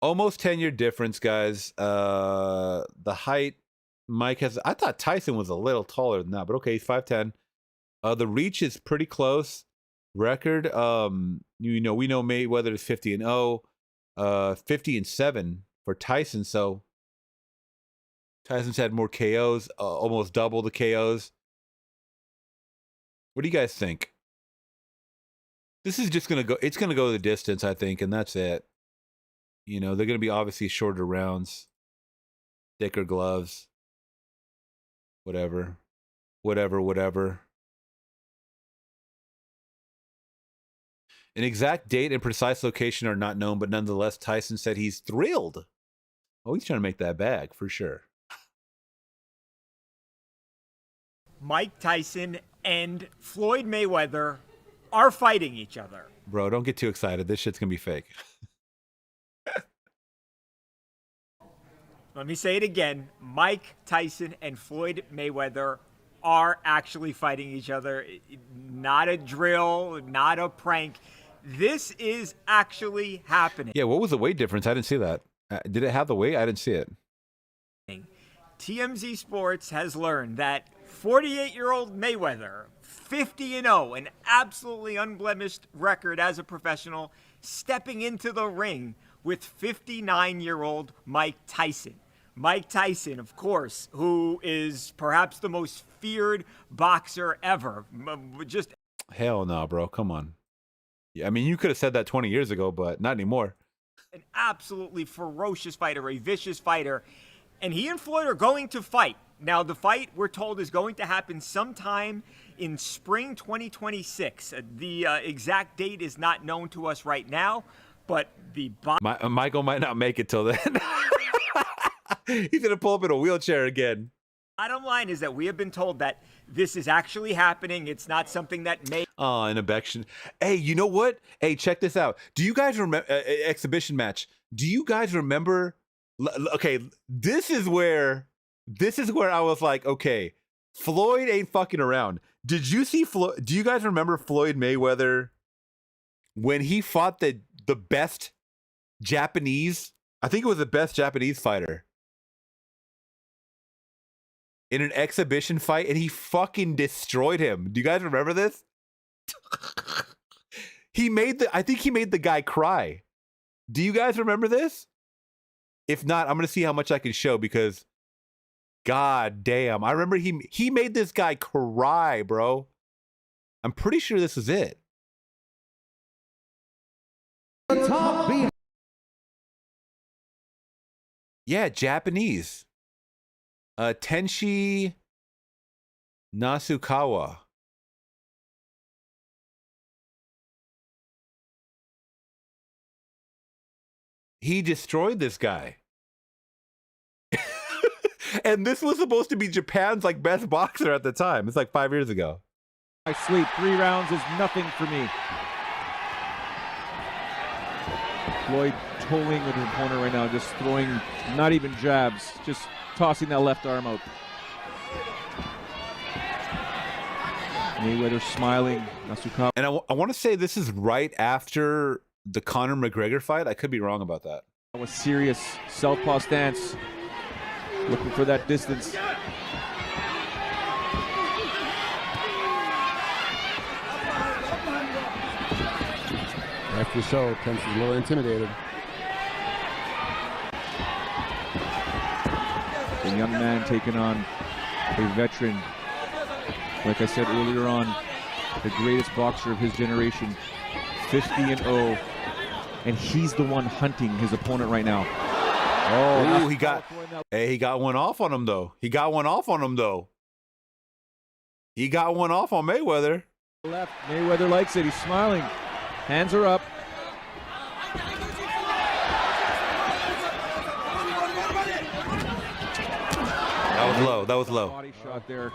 Speaker 1: Almost 10-year difference, guys. The height, Mike has. I thought Tyson was a little taller than that, but okay, he's 5'10". The reach is pretty close. Record, we know Mayweather is 50-0, 50-7 for Tyson. So Tyson's had more KOs, almost double the KOs. What do you guys think? This is just gonna go. It's gonna go the distance, I think, and that's it. You know, they're gonna be obviously shorter rounds, thicker gloves, whatever. An exact date and precise location are not known, but nonetheless, Tyson said he's thrilled. Oh, he's trying to make that bag for sure.
Speaker 9: Mike Tyson and Floyd Mayweather are fighting each other.
Speaker 1: Bro, don't get too excited. This shit's gonna be fake.
Speaker 9: Let me say it again. Mike Tyson and Floyd Mayweather are actually fighting each other. Not a drill, not a prank. This is actually happening.
Speaker 1: Yeah, what was the weight difference? I didn't see that. Did it have the weight? I didn't see it.
Speaker 9: TMZ Sports has learned that 48-year-old Mayweather, 50-0, an absolutely unblemished record as a professional, stepping into the ring with 59-year-old Mike Tyson. Mike Tyson, of course, who is perhaps the most feared boxer ever. Just
Speaker 1: hell no, bro. Come on. Yeah, I mean, you could have said that 20 years ago, but not anymore.
Speaker 9: An absolutely ferocious fighter, a vicious fighter. And he and Floyd are going to fight. Now, the fight, we're told, is going to happen sometime in spring 2026. The exact date is not known to us right now, but the...
Speaker 1: Michael might not make it till then. He's going to pull up in a wheelchair again.
Speaker 9: Bottom line is that we have been told that this is actually happening. It's not something that may...
Speaker 1: An exhibition. Hey, you know what? Hey, check this out. Do you guys remember... exhibition match. Do you guys remember... Okay, this is where I was like, okay, Floyd ain't fucking around. Did you see Floyd? Do you guys remember Floyd Mayweather when he fought the best Japanese? I think it was the best Japanese fighter in an exhibition fight, and he fucking destroyed him. Do you guys remember this? I think he made the guy cry. Do you guys remember this? If not, I'm going to see how much I can show because god damn. I remember he made this guy cry, bro. I'm pretty sure this is it. Yeah, Japanese. Tenshi Nasukawa. He destroyed this guy. And this was supposed to be Japan's like best boxer at the time. It's like 5 years ago.
Speaker 11: I sleep. 3 rounds is nothing for me. Floyd tolling with his opponent right now, just throwing not even jabs, just tossing that left arm out. Mayweather smiling. Nasukawa.
Speaker 1: And I want to say this is right after the Conor McGregor fight. I could be wrong about that.
Speaker 11: A serious southpaw stance, looking for that distance.
Speaker 15: After so, Pence is a little intimidated.
Speaker 11: A young man taking on a veteran. Like I said earlier on, the greatest boxer of his generation, 50-0, and he's the one hunting his opponent right now.
Speaker 1: Oh, he got one off on him though. He got one off on Mayweather.
Speaker 11: Left. Mayweather likes it. He's smiling. Hands are up.
Speaker 1: That was low. That was low.
Speaker 11: Body shot there.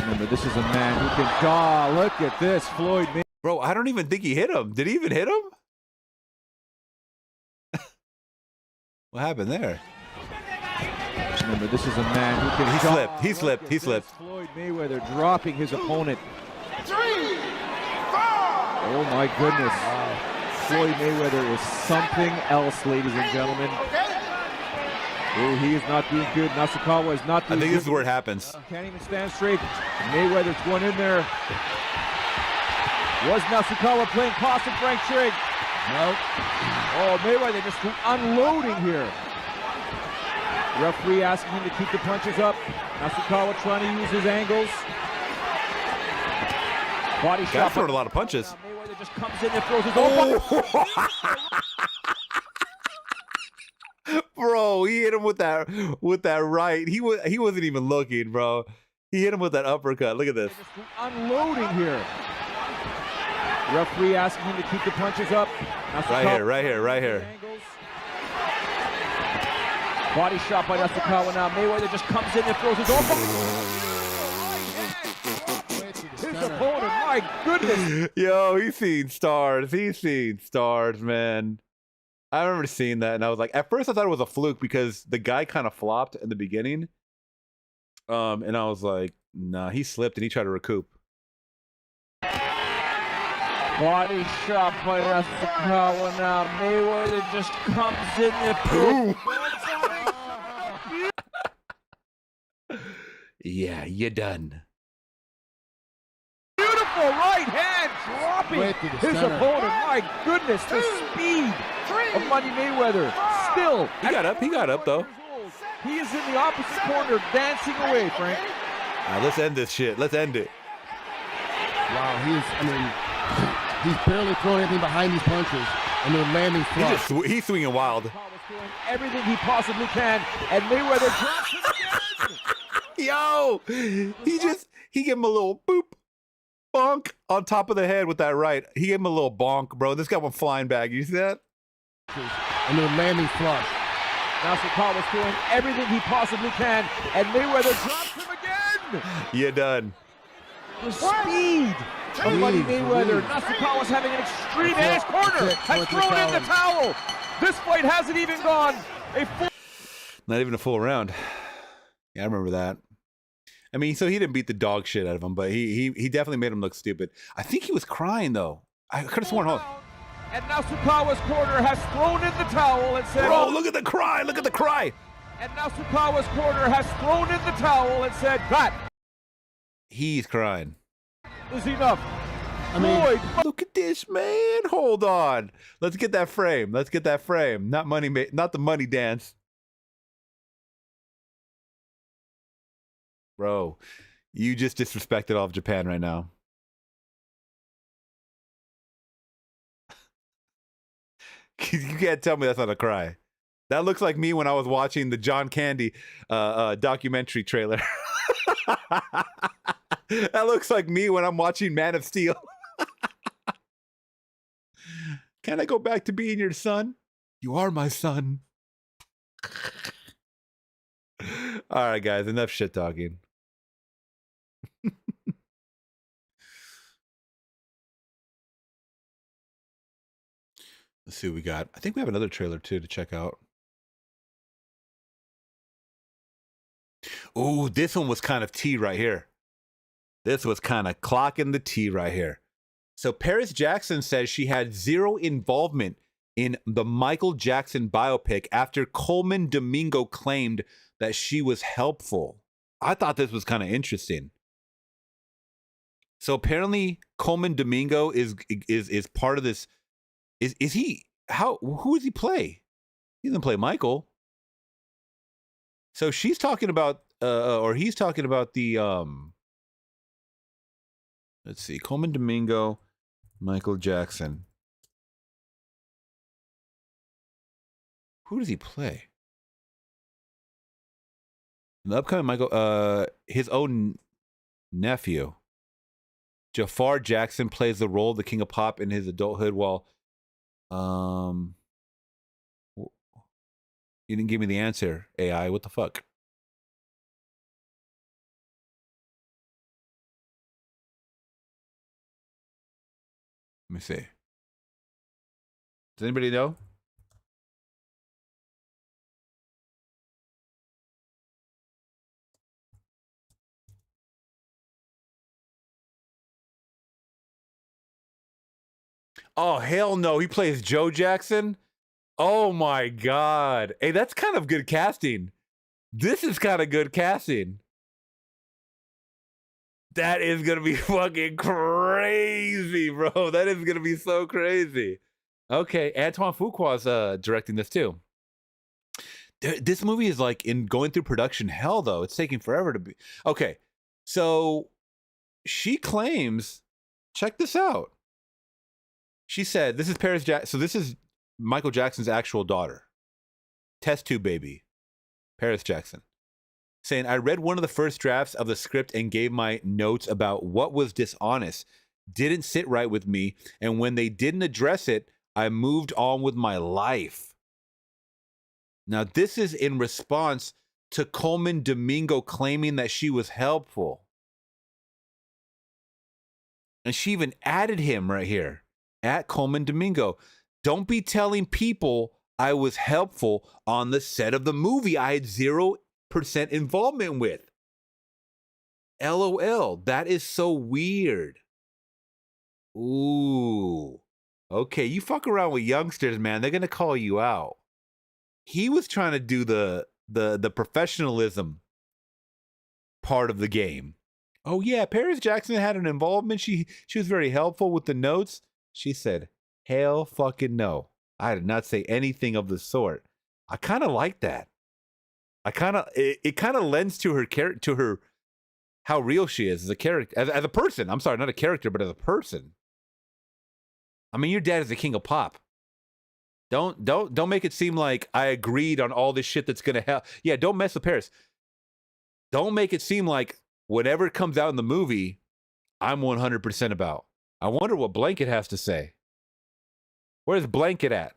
Speaker 11: Remember, this is a man who can. Ah, look at this, Floyd.
Speaker 1: Bro, I don't even think he hit him. Did he even hit him? What happened there?
Speaker 11: Remember, this is a man who can.
Speaker 1: He slipped. He slipped. He slipped.
Speaker 11: Floyd Mayweather dropping his opponent.
Speaker 8: 3, 4.
Speaker 11: Oh my goodness. Floyd Mayweather is something else, ladies and gentlemen. Oh, he is not doing good. Nasukawa is not doing good.
Speaker 1: I think this is where it happens.
Speaker 11: Can't even stand straight. Mayweather's going in there. Was Nasukawa playing possum Frank Trigg? No. Oh, Mayweather just unloading here. Referee asking him to keep the punches up. Nasukawa trying to use his angles. Body shot.
Speaker 1: Guy's throwing a lot of punches.
Speaker 11: Mayweather just comes in and throws his own.
Speaker 1: Bro, he hit him with that right. He wasn't even looking, bro. He hit him with that uppercut. Look at this.
Speaker 11: Unloading here. Referee asking him to keep the punches up.
Speaker 1: Right here.
Speaker 11: Body shot by Nasukawa now. Mayweather just comes in and throws his own. His opponent, my goodness.
Speaker 1: Yo, he's seen stars. He's seen stars, man. I remember seeing that, and I was like, at first I thought it was a fluke because the guy kind of flopped in the beginning. And I was like, nah, he slipped and he tried to recoup.
Speaker 11: Body shot by Nasukawa now. Mayweather just comes in and
Speaker 1: Yeah, you're done.
Speaker 11: Beautiful right hand dropping his opponent. My goodness, the speed of Money Mayweather. Still,
Speaker 1: he got up though.
Speaker 11: He is in the opposite corner, dancing away, Frank.
Speaker 1: Let's end this shit. Let's end it.
Speaker 15: Wow, he's barely throwing anything behind these punches, and they're landing flush.
Speaker 1: He's swinging wild.
Speaker 11: Doing everything he possibly can, and Mayweather drops him again.
Speaker 1: Yo, he gave him a little boop, bonk on top of the head with that right. He gave him a little bonk, bro. This guy went flying back. You see that?
Speaker 15: And they're landing flush.
Speaker 11: Nasukawa's doing everything he possibly can, and Mayweather drops him again.
Speaker 1: You're done.
Speaker 11: The speed of Money Mayweather. Nasukawa's having an extreme ass corner. Has thrown in the towel. This fight hasn't even gone
Speaker 1: not even a full round. Yeah, I remember that. I mean, so he didn't beat the dog shit out of him, but he definitely made him look stupid. I think he was crying though. I could have sworn.
Speaker 11: And Nasukawa's corner has thrown in the towel and said,
Speaker 1: "Bro, look at the cry! Look at the cry!"
Speaker 11: And Nasukawa's corner has thrown in the towel and said, "That."
Speaker 1: He's crying.
Speaker 11: Is enough.
Speaker 1: Floyd, look at this, man. Hold on. Let's get that frame. Not the money dance. Bro, you just disrespected all of Japan right now. You can't tell me that's not a cry. That looks like me when I was watching the John Candy documentary trailer. That looks like me when I'm watching Man of Steel. Can I go back to being your son? You are my son. All right, guys, enough shit talking. Let's see what we got. I think we have another trailer too to check out. Ooh, this one was kind of tea right here. This was kind of clocking the tea right here. So Paris Jackson says she had zero involvement in the Michael Jackson biopic after Colman Domingo claimed that she was helpful. I thought this was kind of interesting. So apparently Colman Domingo is part of this. Is he who does he play? He doesn't play Michael. So she's talking about or he's talking about the let's see, Colman Domingo, Michael Jackson. Who does he play? The upcoming Michael, his own nephew, Jafar Jackson, plays the role of the King of Pop in his adulthood. While, you didn't give me the answer, AI. What the fuck? Let me see. Does anybody know? Oh, hell no. He plays Joe Jackson? Oh, my God. Hey, that's kind of good casting. This is kind of good casting. That is going to be fucking crazy, bro. That is going to be so crazy. Okay, Antoine Fuqua's directing this too. This movie is like going through production hell, though. It's taking forever to be. Okay, so she claims, check this out. She said, this is Paris Jackson. So this is Michael Jackson's actual daughter. Test tube baby. Paris Jackson. Saying, I read one of the first drafts of the script and gave my notes about what was dishonest, didn't sit right with me, and when they didn't address it, I moved on with my life. Now, this is in response to Colman Domingo claiming that she was helpful. And she even added him right here, at Colman Domingo. Don't be telling people I was helpful on the set of the movie I had 0% involvement with. LOL. That is so weird. Ooh. Okay, you fuck around with youngsters, man. They're gonna call you out. He was trying to do the professionalism part of the game. Oh yeah, Paris Jackson had an involvement. She was very helpful with the notes. She said, hell fucking no. I did not say anything of the sort. I kind of like that. It kind of lends to her character, to her how real she is as a character, as a person. I'm sorry, not a character, but as a person. I mean, your dad is the king of pop. Don't make it seem like I agreed on all this shit that's gonna help. Yeah, don't mess with Paris. Don't make it seem like whatever comes out in the movie, I'm 100% about. I wonder what Blanket has to say. Where's Blanket at?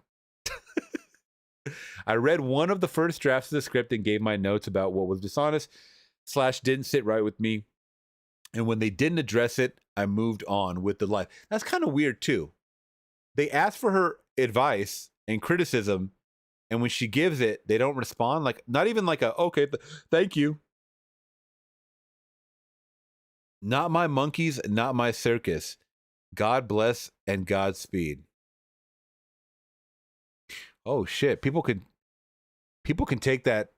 Speaker 1: I read one of the first drafts of the script and gave my notes about what was dishonest / didn't sit right with me. And when they didn't address it, I moved on with the life. That's kind of weird too. They ask for her advice and criticism, and when she gives it, they don't respond. Like, not even like a, okay, thank you. Not my monkeys, not my circus. God bless and Godspeed. Oh shit! People can take that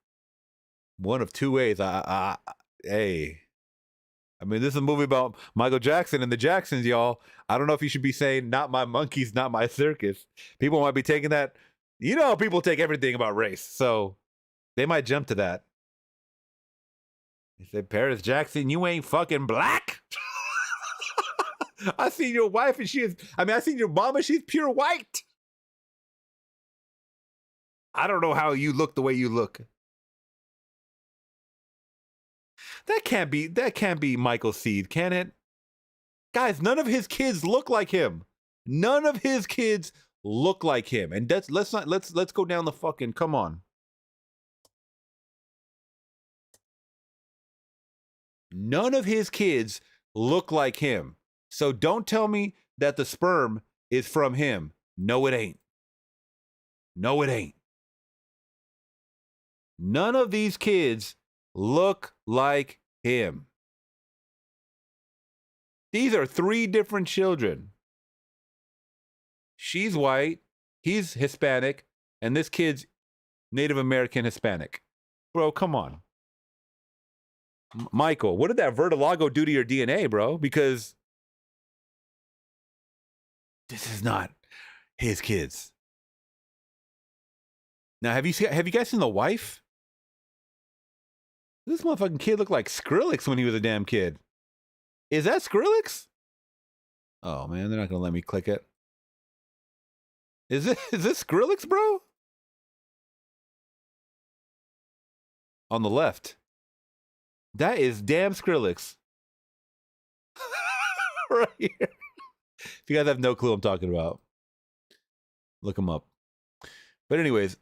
Speaker 1: one of two ways. Hey, I mean, this is a movie about Michael Jackson and the Jacksons, y'all. I don't know if you should be saying "not my monkeys, not my circus." People might be taking that. You know, people take everything about race, so they might jump to that. He said, "Paris Jackson, you ain't fucking black." I seen your wife, and I seen your mom, and she's pure white. I don't know how you look the way you look. That can't be Michael Seed, can it? Guys, none of his kids look like him. None of his kids look like him. And let's go down the fucking, come on. None of his kids look like him. So don't tell me that the sperm is from him. No, it ain't. No, it ain't. None of these kids look like him. These are 3 different children. She's white, he's Hispanic, and this kid's Native American Hispanic. Bro, come on. Michael, what did that vertilago do to your DNA, bro? Because this is not his kids. Now, have you guys seen the wife? This motherfucking kid looked like Skrillex when he was a damn kid. Is that Skrillex? Oh man, they're not gonna let me click it. Is this Skrillex, bro? On the left. That is damn Skrillex. Right here. If you guys have no clue what I'm talking about, look him up. But anyways,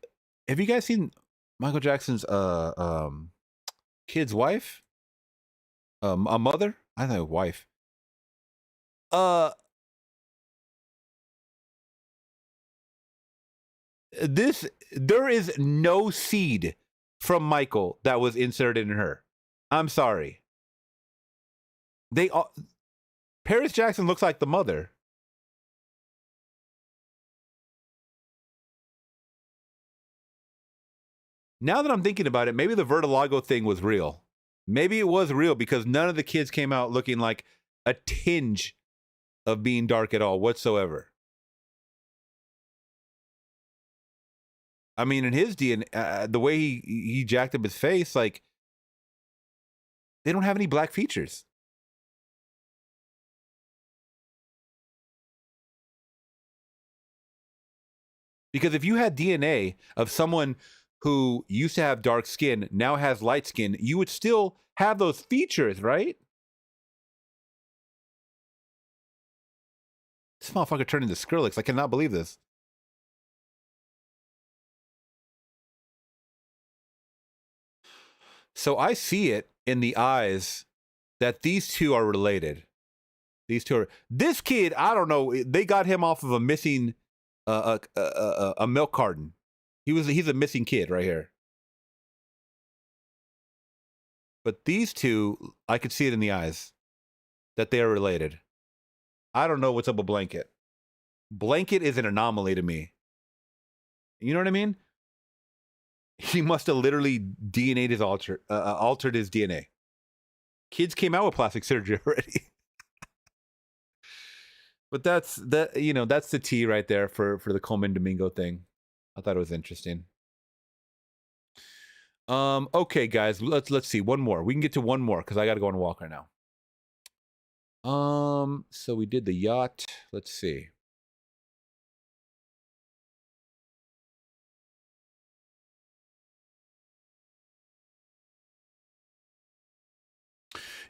Speaker 1: have you guys seen Michael Jackson's kid's wife? A mother? I know, wife. There is no seed from Michael that was inserted in her. I'm sorry. Paris Jackson looks like the mother. Now that I'm thinking about it, maybe the Vertilago thing was real. Maybe it was real because none of the kids came out looking like a tinge of being dark at all whatsoever. I mean, in his DNA, the way he jacked up his face, like, they don't have any black features. Because if you had DNA of someone who used to have dark skin, now has light skin, you would still have those features, right? This motherfucker turned into Skrillex. I cannot believe this. So I see it in the eyes that these two are related. These two are. This kid, I don't know. They got him off of a missing, a milk carton. He's a missing kid right here. But these two, I could see it in the eyes that they are related. I don't know what's up with Blanket. Blanket is an anomaly to me. You know what I mean? He must have literally DNA'd his altered his DNA. Kids came out with plastic surgery already. But that's the T right there for the Colman Domingo thing. I thought it was interesting. Okay, guys, let's see one more. We can get to one more because I got to go on a walk right now. So we did the yacht. Let's see.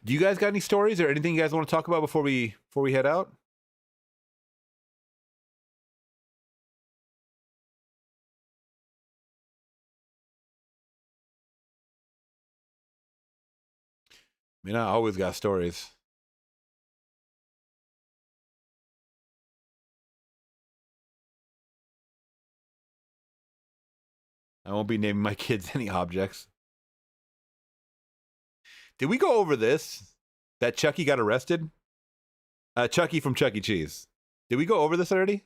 Speaker 1: Do you guys got any stories or anything you guys want to talk about before we head out? I mean, I always got stories. I won't be naming my kids any objects. Did we go over this? That Chucky got arrested? Chucky from Chuck E. Cheese. Did we go over this already?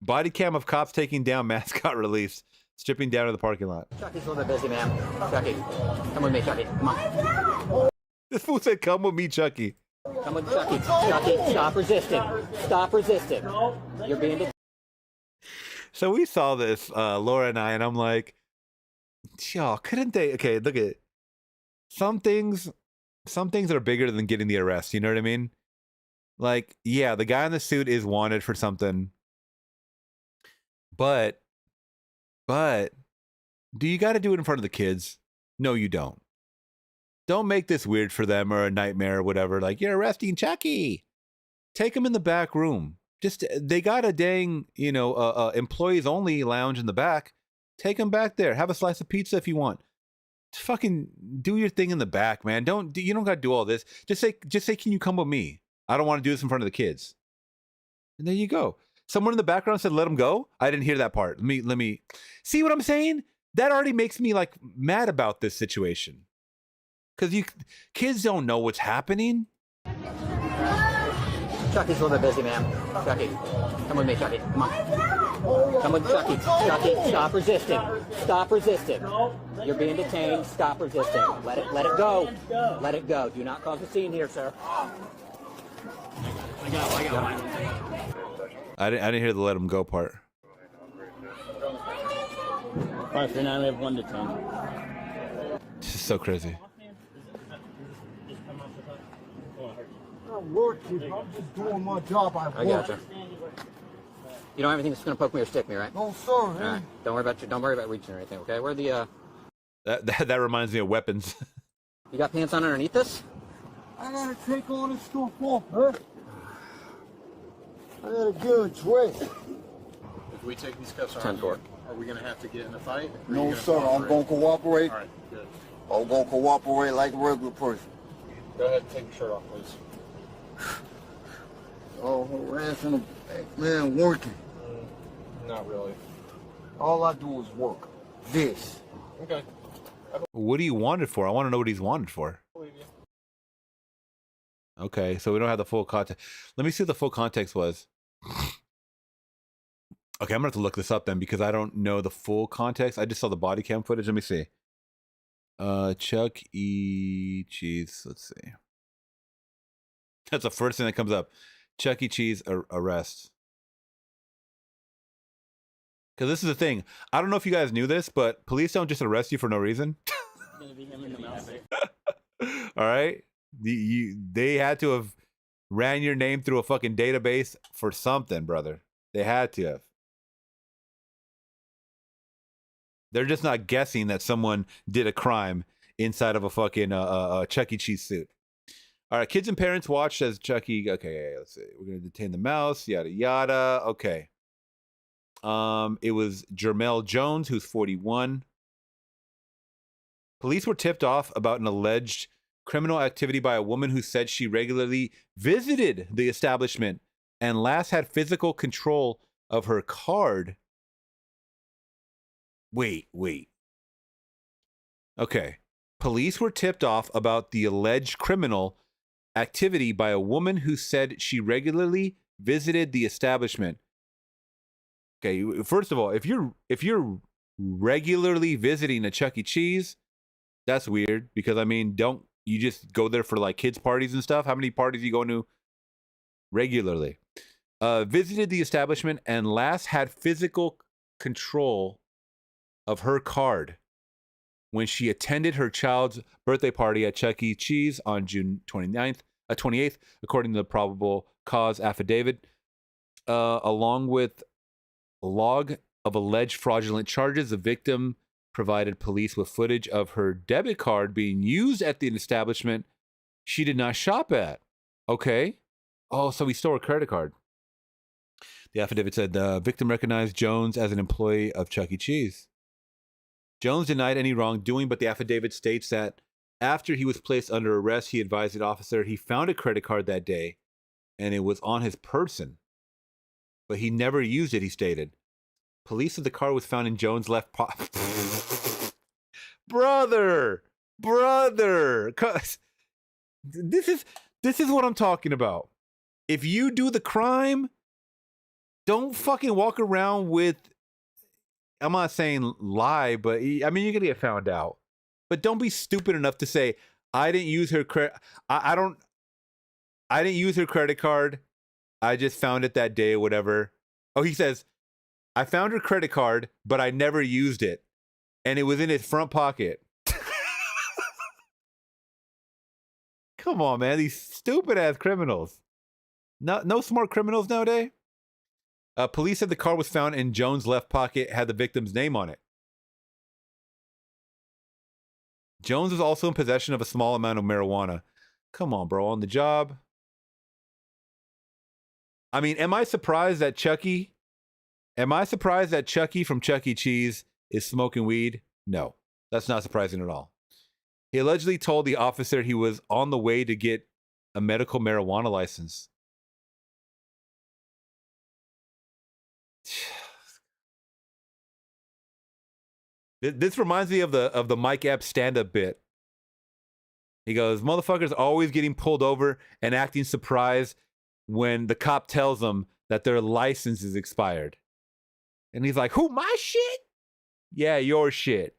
Speaker 1: Body cam of cops taking down mascot released. Stripping down to the parking lot.
Speaker 13: Chucky's a little bit busy, man. Chucky, come with me, Chucky. Come on.
Speaker 1: This fool said, come with me, Chucky.
Speaker 13: Come with Chucky. Chucky, stop resisting. Stop resisting. You're being detained.
Speaker 1: So we saw this, Laura and I, and I'm like, y'all, couldn't they? Okay, look at it. Some things are bigger than getting the arrest. You know what I mean? Like, yeah, the guy in the suit is wanted for something. But do you got to do it in front of the kids? No, you don't. Don't make this weird for them or a nightmare or whatever. Like, you're arresting Chucky. Take them in the back room. They got a dang, employees only lounge in the back. Take them back there. Have a slice of pizza if you want. Just fucking do your thing in the back, man. You don't got to do all this. Just say, can you come with me? I don't want to do this in front of the kids. And there you go. Someone in the background said, let him go. I didn't hear that part. Let me see what I'm saying. That already makes me like mad about this situation. Because kids don't know what's happening.
Speaker 13: Chucky's a little bit busy, man. Chucky, come with me, Chucky. Come on. Come with Chucky. Chucky, stop resisting. Stop resisting. You're being detained. Stop resisting. Let it go. Let it go. Do not cause a scene here, sir.
Speaker 1: I didn't hear the let him go part.
Speaker 13: 539, 1 to 10.
Speaker 1: This is so crazy.
Speaker 15: I'm working. I'm just doing my job. I
Speaker 13: gotcha. You don't have anything that's gonna poke me or stick me, right?
Speaker 15: No, sir.
Speaker 13: All right. Don't worry about reaching or anything. Okay. Where the
Speaker 1: That reminds me of weapons.
Speaker 13: You got pants on underneath this?
Speaker 15: I gotta take all this stuff off, huh? I gotta give it twist.
Speaker 17: If we take these cuffs off,
Speaker 13: 10-4.
Speaker 17: are we gonna have to get in a fight? Or are you
Speaker 15: No,
Speaker 17: gonna
Speaker 15: sir. I'm gonna cooperate.
Speaker 17: All right, good.
Speaker 15: I'm gonna cooperate like a regular person.
Speaker 17: Go ahead and take your shirt off, please.
Speaker 15: Oh, harassing a black man working.
Speaker 17: Not really.
Speaker 15: All I do is work. This.
Speaker 17: Okay.
Speaker 1: What do you want it for? I want to know what he's wanted for. Okay, so we don't have the full context. Let me see what the full context was. Okay, I'm gonna have to look this up then because I don't know the full context. I just saw the body cam footage. Let me see. Chuck E. Cheese. Let's see. That's the first thing that comes up. Chuck E. Cheese arrest. Because this is the thing. I don't know if you guys knew this, but police don't just arrest you for no reason. All right? They had to have ran your name through a fucking database for something, brother. They had to have. They're just not guessing that someone did a crime inside of a fucking Chuck E. Cheese suit. All right, kids and parents watched as Chuck E. Okay, let's see. We're going to detain the mouse, yada, yada. Okay. It was Jermel Jones, who's 41. Police were tipped off about an alleged criminal activity by a woman who said she regularly visited the establishment and last had physical control of her card. Wait. Okay. Police were tipped off about the alleged criminal activity by a woman who said she regularly visited the establishment. Okay, first of all, if you're regularly visiting a Chuck E. Cheese, that's weird because I mean, don't you just go there for like kids parties and stuff? How many parties are you going to regularly? Visited the establishment and last had physical control of her card when she attended her child's birthday party at Chuck E. Cheese on June 28th, according to the probable cause affidavit, along with a log of alleged fraudulent charges. The victim provided police with footage of her debit card being used at the establishment she did not shop at. Okay. Oh, so he stole her credit card. The affidavit said the victim recognized Jones as an employee of Chuck E. Cheese. Jones denied any wrongdoing, but the affidavit states that after he was placed under arrest, he advised the officer he found a credit card that day and it was on his person, but he never used it, he stated. Police said the car was found in Jones' left pocket. Brother! This is what I'm talking about. If you do the crime, don't fucking walk around with, I'm not saying lie, but I mean, you're going to get found out. But don't be stupid enough to say, I didn't use her credit. I didn't use her credit card. I just found it that day or whatever. Oh, he says, I found her credit card, but I never used it. And it was in his front pocket. Come on, man. These stupid ass criminals. No smart criminals nowadays. Police said the car was found in Jones' left pocket, had the victim's name on it. Jones was also in possession of a small amount of marijuana. Come on, bro. On the job. I mean, am I surprised that Chucky from Chuck E. Cheese is smoking weed? No, that's not surprising at all. He allegedly told the officer he was on the way to get a medical marijuana license. This reminds me of the Mike Epps stand-up bit. He goes, motherfuckers always getting pulled over and acting surprised when the cop tells them that their license is expired. And he's like, who, my shit? Yeah, your shit.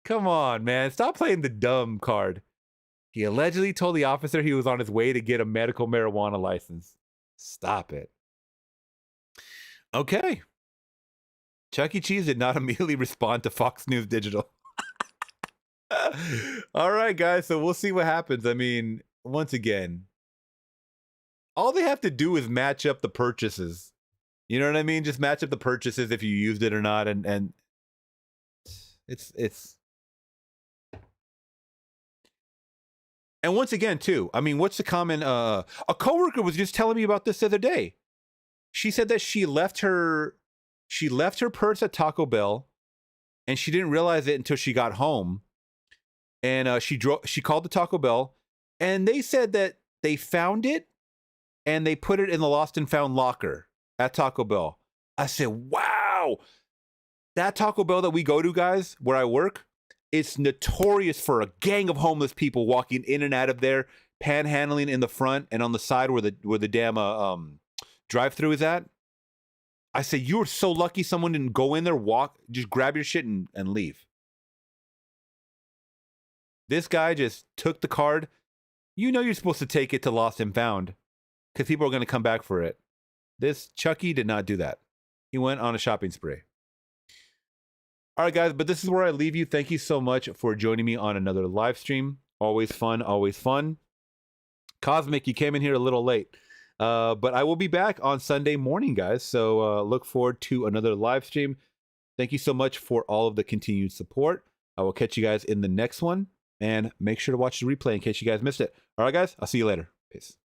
Speaker 1: Come on, man. Stop playing the dumb card. He allegedly told the officer he was on his way to get a medical marijuana license. Stop it. Okay. Chuck E. Cheese did not immediately respond to Fox News Digital. All right, guys. So we'll see what happens. I mean, once again, all they have to do is match up the purchases. You know what I mean? Just match up the purchases if you used it or not, and it's. And once again, too, I mean, what's the common? A coworker was just telling me about this the other day. She said that she left her purse at Taco Bell, and she didn't realize it until she got home. And she called the Taco Bell, and they said that they found it, and they put it in the lost and found locker at Taco Bell. I said, wow, that Taco Bell that we go to, guys, where I work, it's notorious for a gang of homeless people walking in and out of there, panhandling in the front and on the side where the damn drive-through is at. I said, you were so lucky someone didn't go in there, just grab your shit and leave. This guy just took the card. You know you're supposed to take it to lost and found because people are going to come back for it. This Chucky did not do that. He went on a shopping spree. All right, guys, but this is where I leave you. Thank you so much for joining me on another live stream. Always fun, always fun. Cosmic, you came in here a little late. But I will be back on Sunday morning, guys. So look forward to another live stream. Thank you so much for all of the continued support. I will catch you guys in the next one. And make sure to watch the replay in case you guys missed it. All right, guys, I'll see you later. Peace.